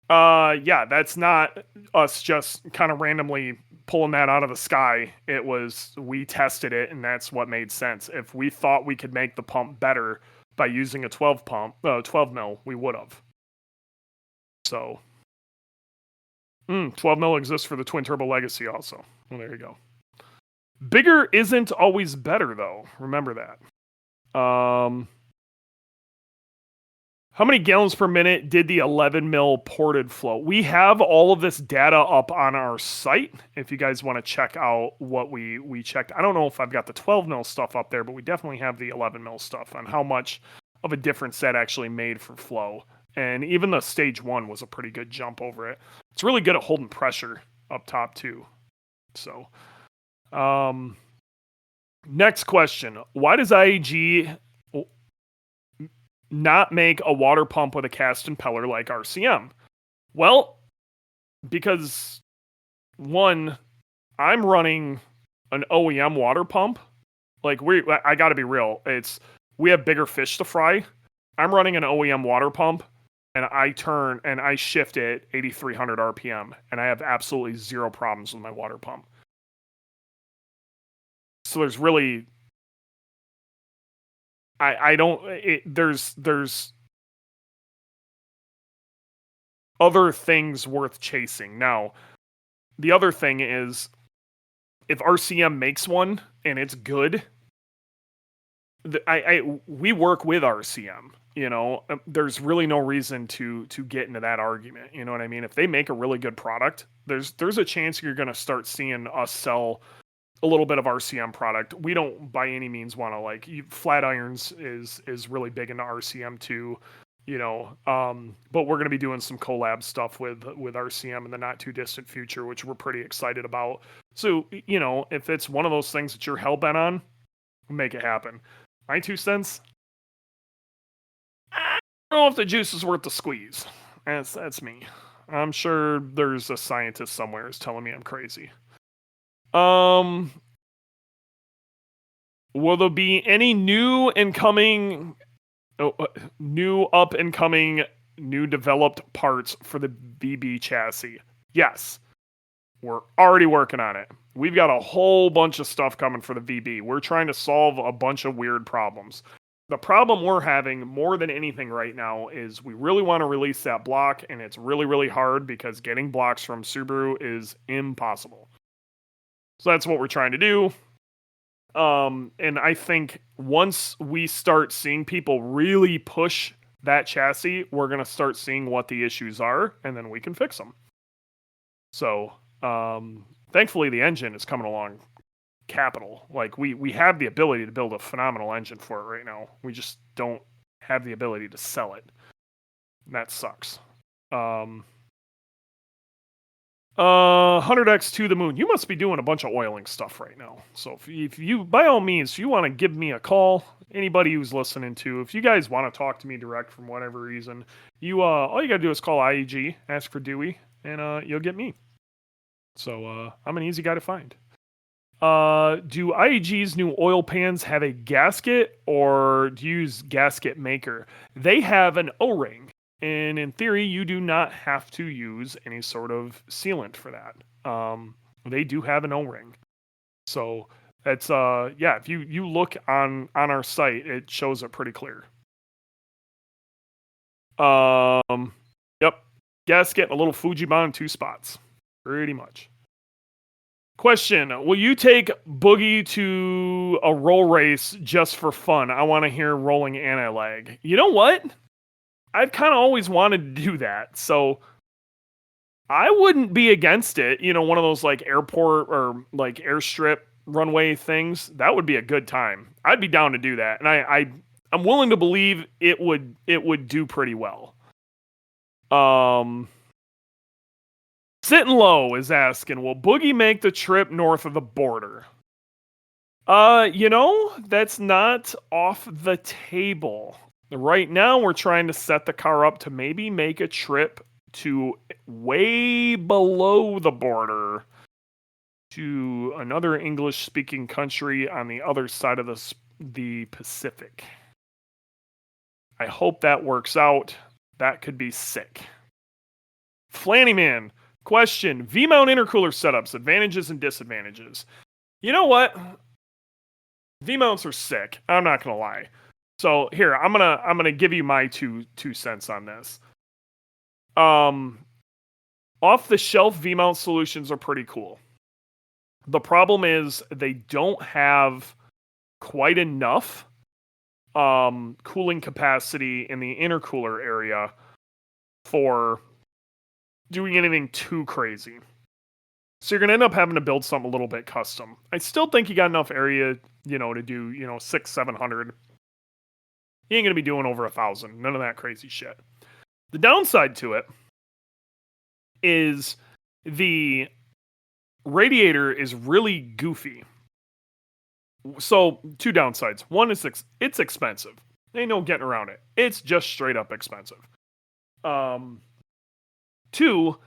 yeah, that's not us just kind of randomly pulling that out of the sky. It was, we tested it, and that's what made sense. If we thought we could make the pump better by using a 12 mil, we would have. So 12 mil exists for the twin turbo legacy also. Well, there you go. Bigger isn't always better, though. Remember that. How many gallons per minute did the 11 mil ported flow? We have all of this data up on our site if you guys want to check out what we checked. I don't know if I've got the 12 mil stuff up there, but we definitely have the 11 mil stuff on how much of a difference that actually made for flow. And even the stage 1 was a pretty good jump over it. It's really good at holding pressure up top too. So, next question. Why does IAG not make a water pump with a cast impeller like RCM? Well, because one, I'm running an OEM water pump. Like I gotta be real. We have bigger fish to fry. I'm running an OEM water pump, and I shift it 8,300 RPM, and I have absolutely zero problems with my water pump. So there's really, there's other things worth chasing. Now, the other thing is, if RCM makes one and it's good, we work with RCM. There's really no reason to get into that argument. You know what I mean? If they make a really good product, there's a chance you're going to start seeing us sell a little bit of RCM product. We don't by any means want to Flat Irons is really big into RCM too, but we're going to be doing some collab stuff with RCM in the not too distant future, which we're pretty excited about. So, if it's one of those things that you're hell-bent on, make it happen. My 2 cents, I don't know if the juice is worth the squeeze. That's me. I'm sure there's a scientist somewhere who's telling me I'm crazy. Will there be any new up and coming, new developed parts for the VB chassis? Yes. We're already working on it. We've got a whole bunch of stuff coming for the VB. We're trying to solve a bunch of weird problems. The problem we're having more than anything right now is we really want to release that block, and it's really, really hard because getting blocks from Subaru is impossible. So that's what we're trying to do. And I think once we start seeing people really push that chassis, we're going to start seeing what the issues are, and then we can fix them. So, thankfully the engine is coming along capital. We have the ability to build a phenomenal engine for it right now. We just don't have the ability to sell it. And that sucks. 100x to the moon. You must be doing a bunch of oiling stuff right now. So if you, by all means, if you want to give me a call, anybody who's listening to, if you guys want to talk to me direct from whatever reason, all you gotta do is call IAG, ask for Dewey, and you'll get me. So I'm an easy guy to find. Do IAG's new oil pans have a gasket, or do you use gasket maker? They have an O-ring. And in theory, you do not have to use any sort of sealant for that. They do have an O-ring. So it's if you look on our site, it shows it pretty clear. Yep. Gasket, a little Fujibon, 2 spots. Pretty much. Question, will you take Boogie to a roll race just for fun? I want to hear rolling anti-lag. You know what? I've kind of always wanted to do that, so I wouldn't be against it. One of those airport or airstrip runway things, that would be a good time. I'd be down to do that, and I'm willing to believe it would do pretty well. Sitting Low is asking, will Boogie make the trip north of the border? That's not off the table. Right now, we're trying to set the car up to maybe make a trip to way below the border to another English-speaking country on the other side of the Pacific. I hope that works out. That could be sick. Flanny Man, question: V-mount intercooler setups, advantages and disadvantages. You know what? V-mounts are sick. I'm not gonna lie. So here, I'm gonna give you my two cents on this. Off the shelf V-mount solutions are pretty cool. The problem is they don't have quite enough cooling capacity in the intercooler area for doing anything too crazy. So you're going to end up having to build something a little bit custom. I still think you got enough area, to do, 600-700. You ain't going to be doing over 1,000. None of that crazy shit. The downside to it is the radiator is really goofy. So, two downsides. One is it's expensive. Ain't no getting around it. It's just straight up expensive. Two,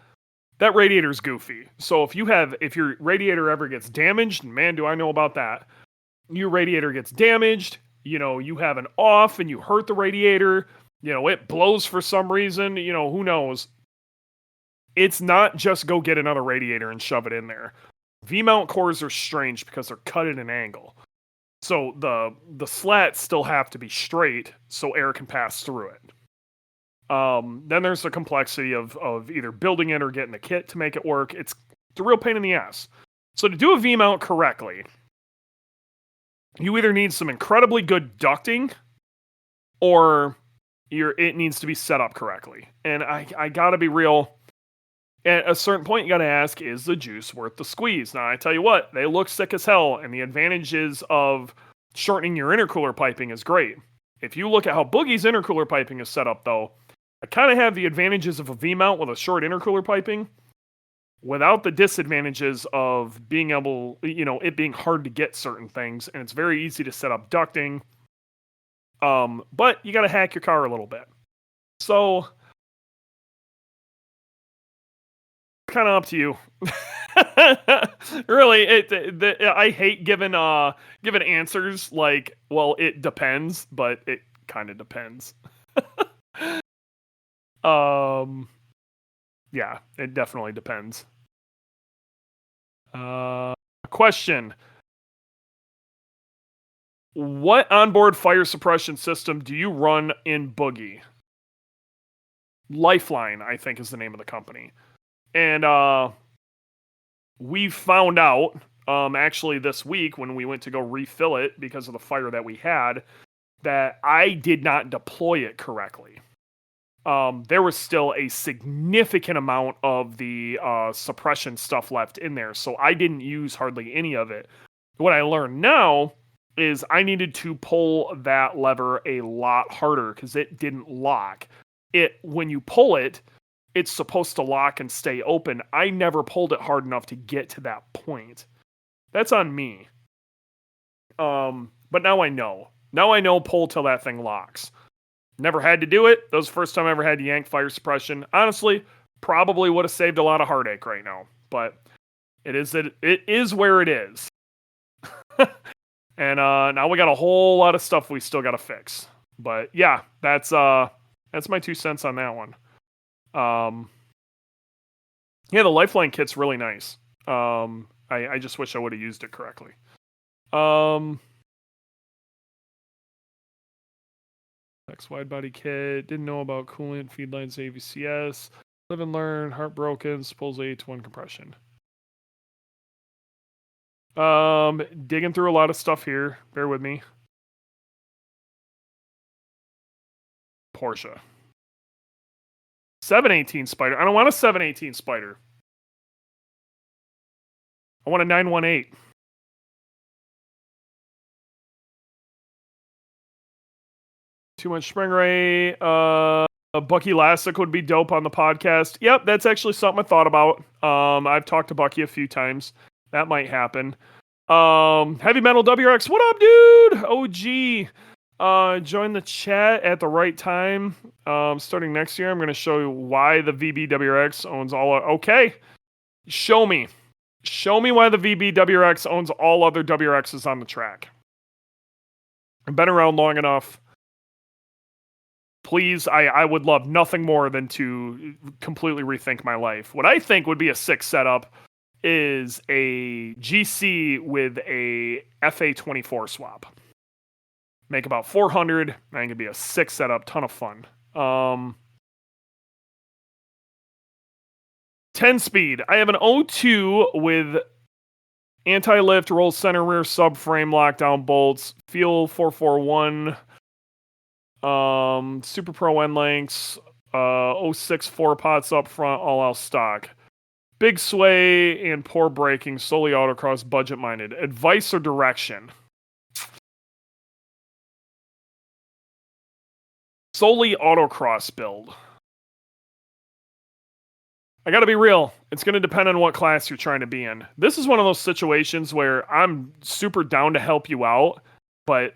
that radiator's goofy. So if your radiator ever gets damaged, man, do I know about that. Your radiator gets damaged, you have an off and you hurt the radiator, it blows for some reason, who knows. It's not just go get another radiator and shove it in there. V-mount cores are strange because they're cut at an angle. So the slats still have to be straight so air can pass through it. Then there's the complexity of either building it or getting the kit to make it work. It's a real pain in the ass. So to do a V-mount correctly, you either need some incredibly good ducting or it needs to be set up correctly. And I gotta be real. At a certain point, you gotta ask, is the juice worth the squeeze? Now, I tell you what, they look sick as hell, and the advantages of shortening your intercooler piping is great. If you look at how Boogie's intercooler piping is set up, though, I kind of have the advantages of a V-mount with a short intercooler piping without the disadvantages of being able, it being hard to get certain things, and it's very easy to set up ducting. But you got to hack your car a little bit. So, kind of up to you. Really, I hate giving answers like, well, it depends, but it kind of depends. Yeah, it definitely depends. Question: what onboard fire suppression system do you run in Boogie? Lifeline, I think, is the name of the company. And we found out, actually this week when we went to go refill it because of the fire that we had, that I did not deploy it correctly. There was still a significant amount of the suppression stuff left in there, so I didn't use hardly any of it. What I learned now is I needed to pull that lever a lot harder because it didn't lock. When you pull it, it's supposed to lock and stay open. I never pulled it hard enough to get to that point. That's on me. But now I know. Now I know pull till that thing locks. Never had to do it. That was the first time I ever had to yank fire suppression. Honestly, probably would have saved a lot of heartache right now. But it is where it is. And now we got a whole lot of stuff we still got to fix. But yeah, that's my 2 cents on that one. Yeah, the Lifeline kit's really nice. I just wish I would have used it correctly. Next wide body kit. Didn't know about coolant, feed lines, AVCS. Live and learn. Heartbroken. Supposedly 8-to-1 compression. Digging through a lot of stuff here. Bear with me. Porsche. 718 Spider. I don't want a 718 Spider. I want a 918. Too much spring ray. Bucky Lassick would be dope on the podcast. Yep, that's actually something I thought about. I've talked to Bucky a few times. That might happen. Heavy Metal WRX, what up, dude? OG. Join the chat at the right time. Starting next year, I'm going to show you why the VBWRX owns all. Okay, show me. Show me why the VBWRX owns all other WRXs on the track. I've been around long enough. Please, I would love nothing more than to completely rethink my life. What I think would be a sick setup is a GC with a FA24 swap. Make about 400. I think it'd be a sick setup, ton of fun. 10 speed. I have an 02 with anti-lift, roll center, rear subframe, lockdown bolts, Feel 441, Super Pro end lengths, 06 4 pots up front, all else stock. Big sway and poor braking, solely autocross, budget minded. Advice or direction? Solely autocross build. I gotta be real. It's gonna depend on what class you're trying to be in. This is one of those situations where I'm super down to help you out, but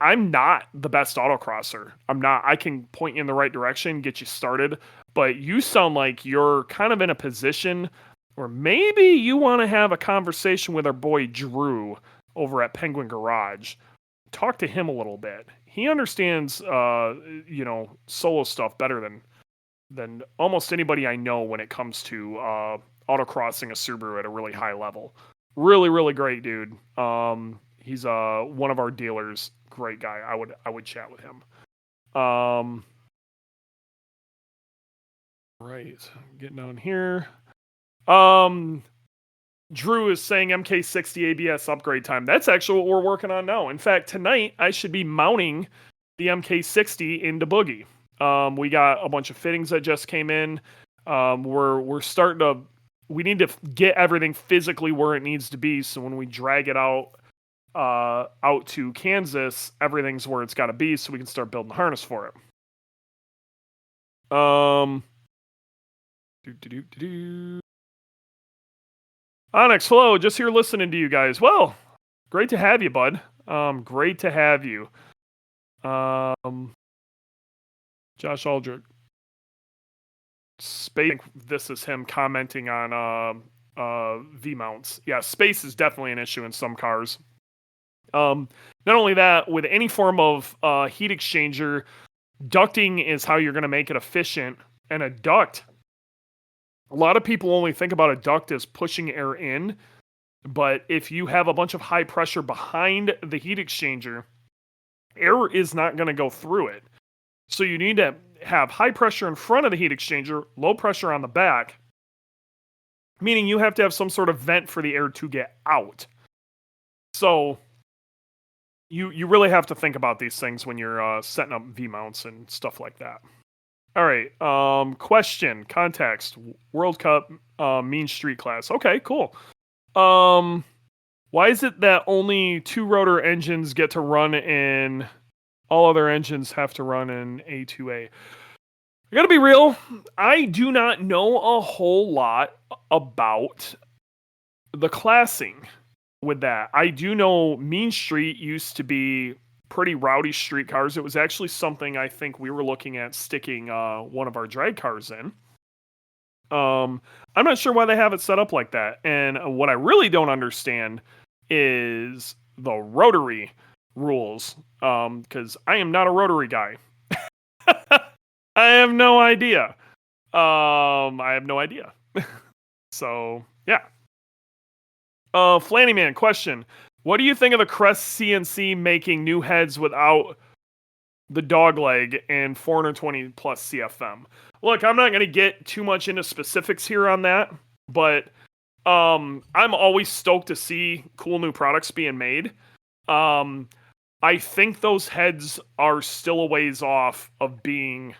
I'm not the best autocrosser. I'm not. I can point you in the right direction, get you started, but you sound like you're kind of in a position where maybe you want to have a conversation with our boy Drew over at Penguin Garage. Talk to him a little bit. He understands, solo stuff better than almost anybody I know when it comes to autocrossing a Subaru at a really high level. Really, really great dude. He's one of our dealers. Great guy. I would chat with him. Right. Getting down here. Drew is saying MK60 ABS upgrade time. That's actually what we're working on now. In fact, tonight I should be mounting the MK60 into Boogie. We got a bunch of fittings that just came in. We're starting to. We need to get everything physically where it needs to be, so when we drag it out to Kansas, everything's where it's got to be, so we can start building the harness for it. Onyx, hello. Just here listening to you guys. Well, great to have you, bud. Great to have you. Josh Aldrich. Space. I think this is him commenting on V mounts. Yeah, space is definitely an issue in some cars. Not only that, with any form of heat exchanger, ducting is how you're going to make it efficient. And a duct, a lot of people only think about a duct as pushing air in, but if you have a bunch of high pressure behind the heat exchanger, air is not going to go through it. So you need to have high pressure in front of the heat exchanger, low pressure on the back, meaning you have to have some sort of vent for the air to get out. So you really have to think about these things when you're setting up V-mounts and stuff like that. All right. Question, context, World Cup, mean street class. Okay, cool. Why is it that only 2-rotor engines get to run in, all other engines have to run in A2A? I gotta be real, I do not know a whole lot about the classing with that. I do know Mean Street used to be pretty rowdy street cars. It was actually something I think we were looking at sticking one of our drag cars in. I'm not sure why they have it set up like that. And what I really don't understand is the rotary rules, because I am not a rotary guy. I have no idea. So, yeah. Flanny Man, question. What do you think of the Crest CNC making new heads without the dog leg and 420 plus CFM? Look, I'm not going to get too much into specifics here on that, but I'm always stoked to see cool new products being made. I think those heads are still a ways off of being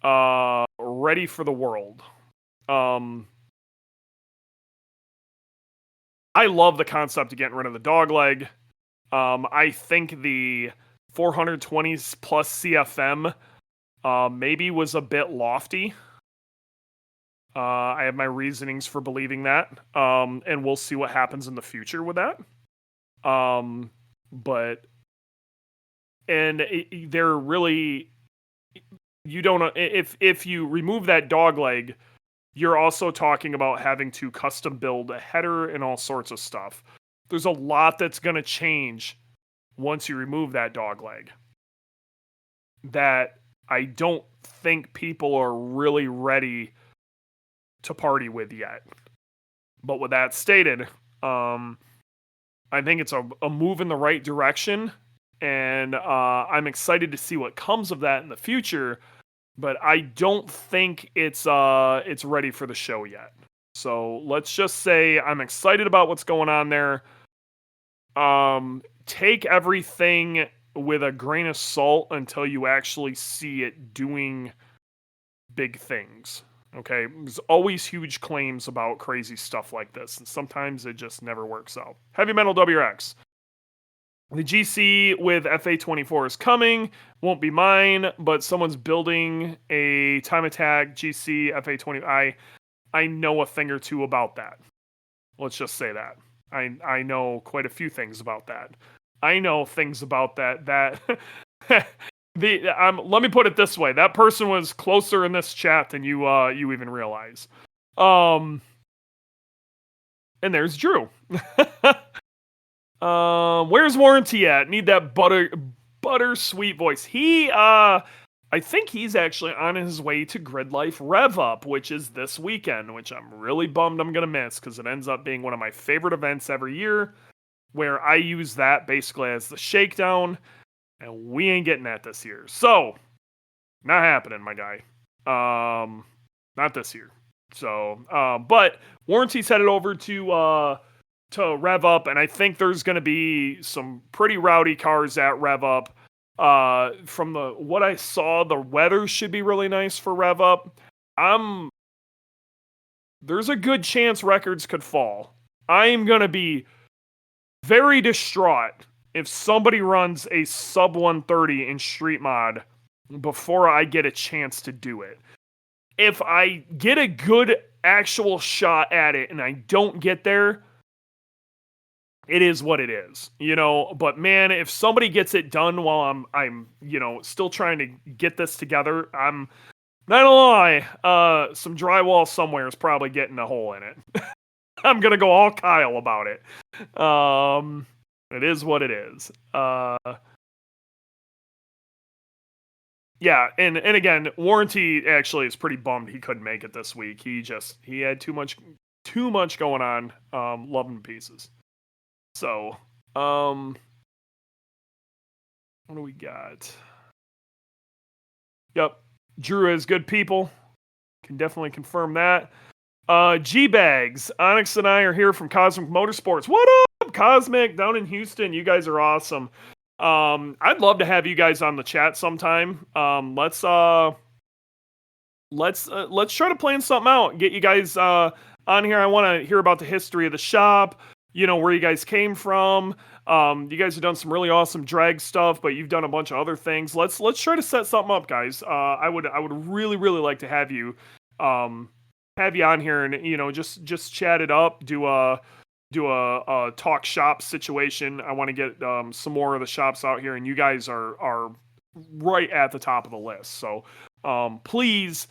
ready for the world. I love the concept of getting rid of the dog leg. I think the 420 plus CFM maybe was a bit lofty. I have my reasonings for believing that, and we'll see what happens in the future with that. But they're really, you don't, if you remove that dog leg, you're also talking about having to custom build a header and all sorts of stuff. There's a lot that's going to change once you remove that dog leg that I don't think people are really ready to party with yet. But with that stated, I think it's a move in the right direction, and I'm excited to see what comes of that in the future. But I don't think it's ready for the show yet. So let's just say I'm excited about what's going on there. Take everything with a grain of salt until you actually see it doing big things. Okay, there's always huge claims about crazy stuff like this, and sometimes it just never works out. Heavy Metal WRX. The GC with FA24 is coming. Won't be mine, but someone's building a Time Attack GC FA20. I know a thing or two about that. Let's just say that. I know quite a few things about that. I know things about that let me put it this way. That person was closer in this chat than you even realize. And there's Drew. Where's Warranty at? Need that butter sweet voice. I think he's actually on his way to Grid Life Rev Up, which is this weekend, which I'm really bummed I'm going to miss because it ends up being one of my favorite events every year where I use that basically as the shakedown, and we ain't getting that this year. So, not happening, my guy. Not this year. So, but Warranty's headed over to Rev Up, and I think there's going to be some pretty rowdy cars at Rev Up. From what I saw, the weather should be really nice for Rev Up. There's a good chance records could fall. I'm gonna be very distraught if somebody runs a sub 130 in Street Mod before I get a chance to do it. If I get a good actual shot at it and I don't get there, it is what it is, but man, if somebody gets it done while I'm still trying to get this together, I'm not gonna lie, some drywall somewhere is probably getting a hole in it. I'm gonna go all Kyle about it. It is what it is. Yeah, and again, Warranty actually is pretty bummed he couldn't make it this week. He had too much going on. Love him to pieces. So, what do we got? Yep, Drew is good people. Can definitely confirm that. G-Bags, Onyx and I are here from Cosmic Motorsports. What up, Cosmic, down in Houston? You guys are awesome. I'd love to have you guys on the chat sometime. Let's try to plan something out. Get you guys on here. I want to hear about the history of the shop. Where you guys came from. You guys have done some really awesome drag stuff, but you've done a bunch of other things. Let's try to set something up, guys. I would really like to have you on here and just chat it up, do a talk shop situation. I want to get some more of the shops out here, and you guys are right at the top of the list. So please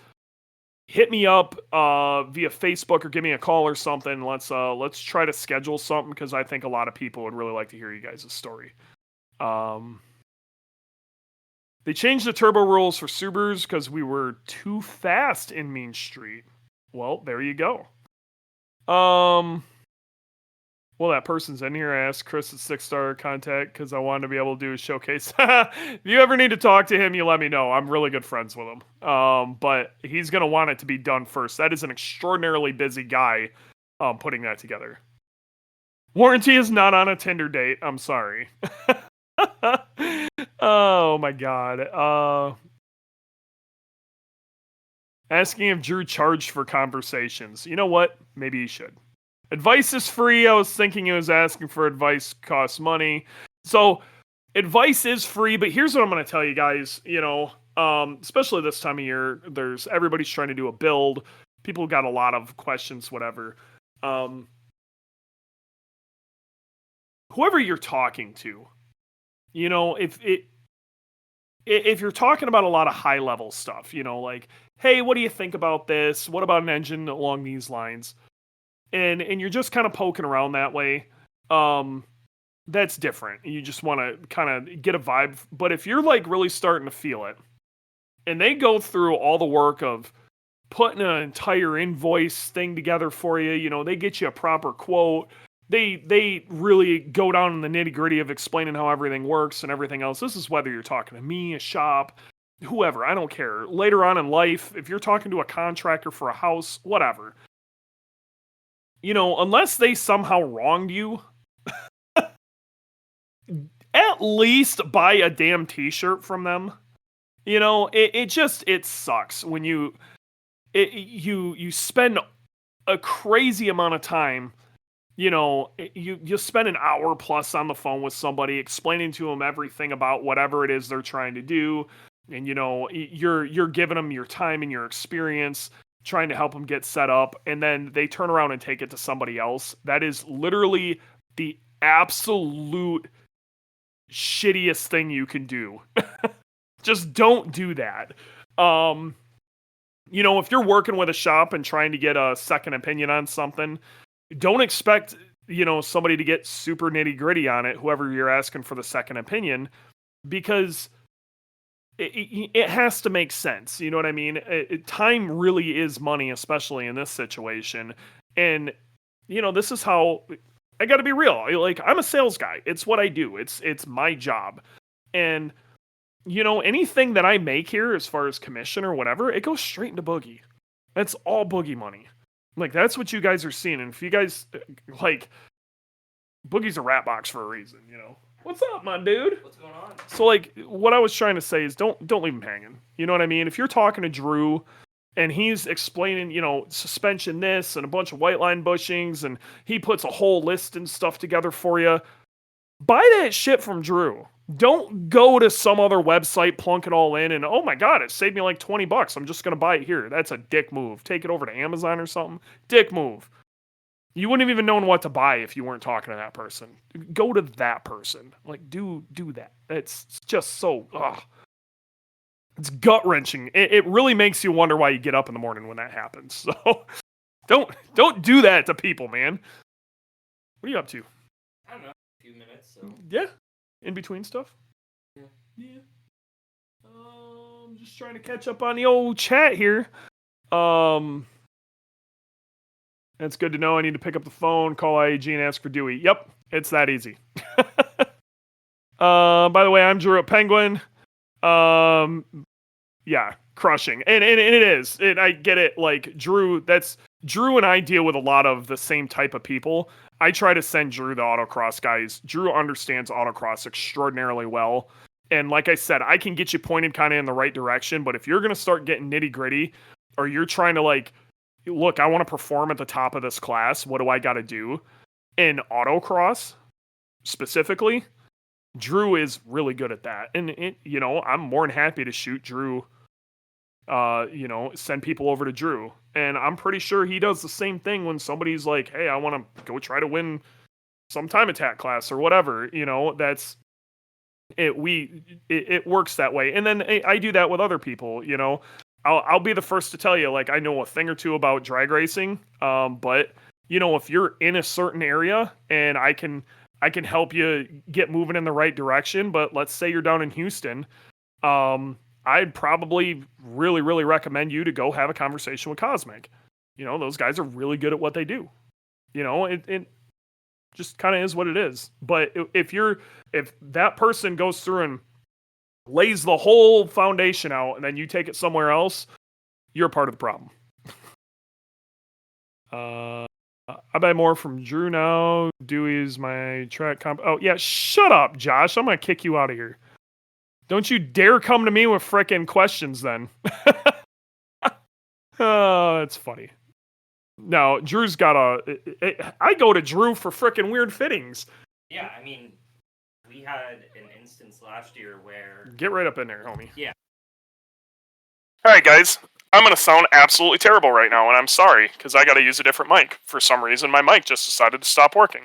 hit me up via Facebook or give me a call or something. Let's try to schedule something because I think a lot of people would really like to hear you guys' story. They changed the turbo rules for Subarus because we were too fast in Mean Street. Well, there you go. Well, that person's in here. I asked Chris at 6-star contact because I wanted to be able to do a showcase. If you ever need to talk to him, you let me know. I'm really good friends with him. But he's going to want it to be done first. That is an extraordinarily busy guy putting that together. Warranty is not on a Tinder date. I'm sorry. Oh, my God. Asking if Drew charged for conversations. You know what? Maybe he should. Advice is free. I was thinking he was asking for advice costs money. So advice is free, but here's what I'm going to tell you guys, especially this time of year, everybody's trying to do a build. People got a lot of questions, whatever. Whoever you're talking to, if you're talking about a lot of high level stuff, like, hey, what do you think about this? What about an engine along these lines? And you're just kind of poking around that way. That's different. You just want to kind of get a vibe. But if you're like really starting to feel it, and they go through all the work of putting an entire invoice thing together for you, they get you a proper quote. They really go down in the nitty gritty of explaining how everything works and everything else. This is whether you're talking to me, a shop, whoever, I don't care. Later on in life, if you're talking to a contractor for a house, whatever, unless they somehow wronged you, at least buy a damn t-shirt from them. It sucks when you spend a crazy amount of time. You spend an hour plus on the phone with somebody explaining to them everything about whatever it is they're trying to do. And, you're giving them your time and your experience, trying to help them get set up. And then they turn around and take it to somebody else. That is literally the absolute shittiest thing you can do. Just don't do that. If you're working with a shop and trying to get a second opinion on something, don't expect, somebody to get super nitty gritty on it, whoever you're asking for the second opinion, because it has to make sense. You know what I mean? Time really is money, especially in this situation. And, this is how I got to be real. Like, I'm a sales guy. It's what I do. It's my job. And, anything that I make here as far as commission or whatever, it goes straight into Boogie. That's all Boogie money. Like, that's what you guys are seeing. And if you guys, like, Boogie's a rat box for a reason, What's up, my dude? What's going on? So, like, what I was trying to say is don't leave him hanging. You know what I mean? If you're talking to Drew and he's explaining, suspension this and a bunch of white line bushings, and he puts a whole list and stuff together for you, buy that shit from Drew. Don't go to some other website, plunk it all in, and oh my god, it saved me like $20. I'm just gonna buy it here. That's a dick move. Take it over to Amazon or something. Dick move. You wouldn't have even known what to buy if you weren't talking to that person. Go to that person. Like, do that. It's just so, it's gut wrenching. It really makes you wonder why you get up in the morning when that happens. So don't do that to people, man. What are you up to? I don't know. A few minutes. So. Yeah. In between stuff? Yeah. Just trying to catch up on the old chat here. That's good to know. I need to pick up the phone, call IAG, and ask for Dewey. Yep, it's that easy. By the way, I'm Drew at Penguin. Yeah, crushing. And it is. And I get it. Like, Drew and I deal with a lot of the same type of people. I try to send Drew the autocross guys. Drew understands autocross extraordinarily well. And like I said, I can get you pointed kind of in the right direction. But if you're going to start getting nitty gritty, or you're trying to like, look, I want to perform at the top of this class. What do I got to do? In autocross, specifically, Drew is really good at that. And, I'm more than happy to shoot Drew, send people over to Drew. And I'm pretty sure he does the same thing when somebody's like, hey, I want to go try to win some time attack class or whatever. That's it. It works that way. And then I do that with other people, I'll be the first to tell you, like, I know a thing or two about drag racing. But if you're in a certain area and I can help you get moving in the right direction, but let's say you're down in Houston, I'd probably really, really recommend you to go have a conversation with Cosmic. Those guys are really good at what they do. It just kind of is what it is. But if that person goes through and lays the whole foundation out and then you take it somewhere else, you're part of the problem. I buy more from Drew now. Dewey's my track comp. Oh, yeah, shut up, Josh. I'm going to kick you out of here. Don't you dare come to me with frickin' questions then. Oh, that's funny. No, Drew's got I go to Drew for frickin' weird fittings. Yeah, I mean, we had an instance last year where Get right up in there, homie. Yeah. All right, guys. I'm going to sound absolutely terrible right now, and I'm sorry, because I got to use a different mic. For some reason, my mic just decided to stop working.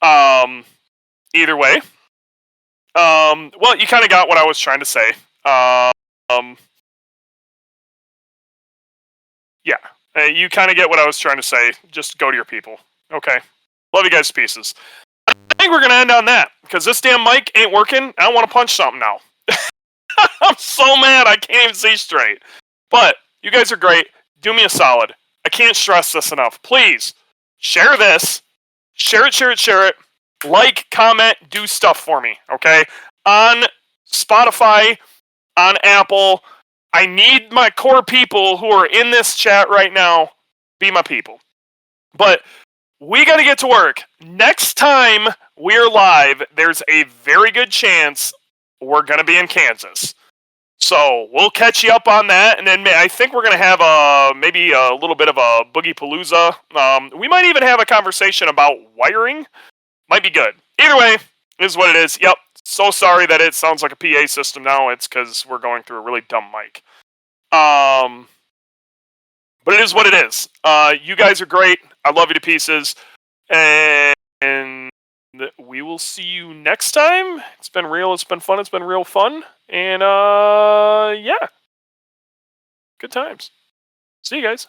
Either way. Well, you kind of got what I was trying to say. Yeah. You kind of get what I was trying to say. Just go to your people. Okay. Love you guys to pieces. I think we're going to end on that, because this damn mic ain't working. I want to punch something now. I'm so mad I can't even see straight. But you guys are great. Do me a solid. I can't stress this enough. Please, share this. Share it. Like, comment, do stuff for me, okay? On Spotify, on Apple, I need my core people who are in this chat right now be my people. But we got to get to work. Next time we're live, there's a very good chance we're going to be in Kansas. So we'll catch you up on that, and then I think we're going to have maybe a little bit of a boogie palooza. We might even have a conversation about wiring. Might be good. Either way, is what it is. Yep. So sorry that it sounds like a PA system now. It's because we're going through a really dumb mic. But it is what it is. You guys are great. I love you to pieces. And we will see you next time. It's been real. It's been fun. It's been real fun. And yeah. Good times. See you guys.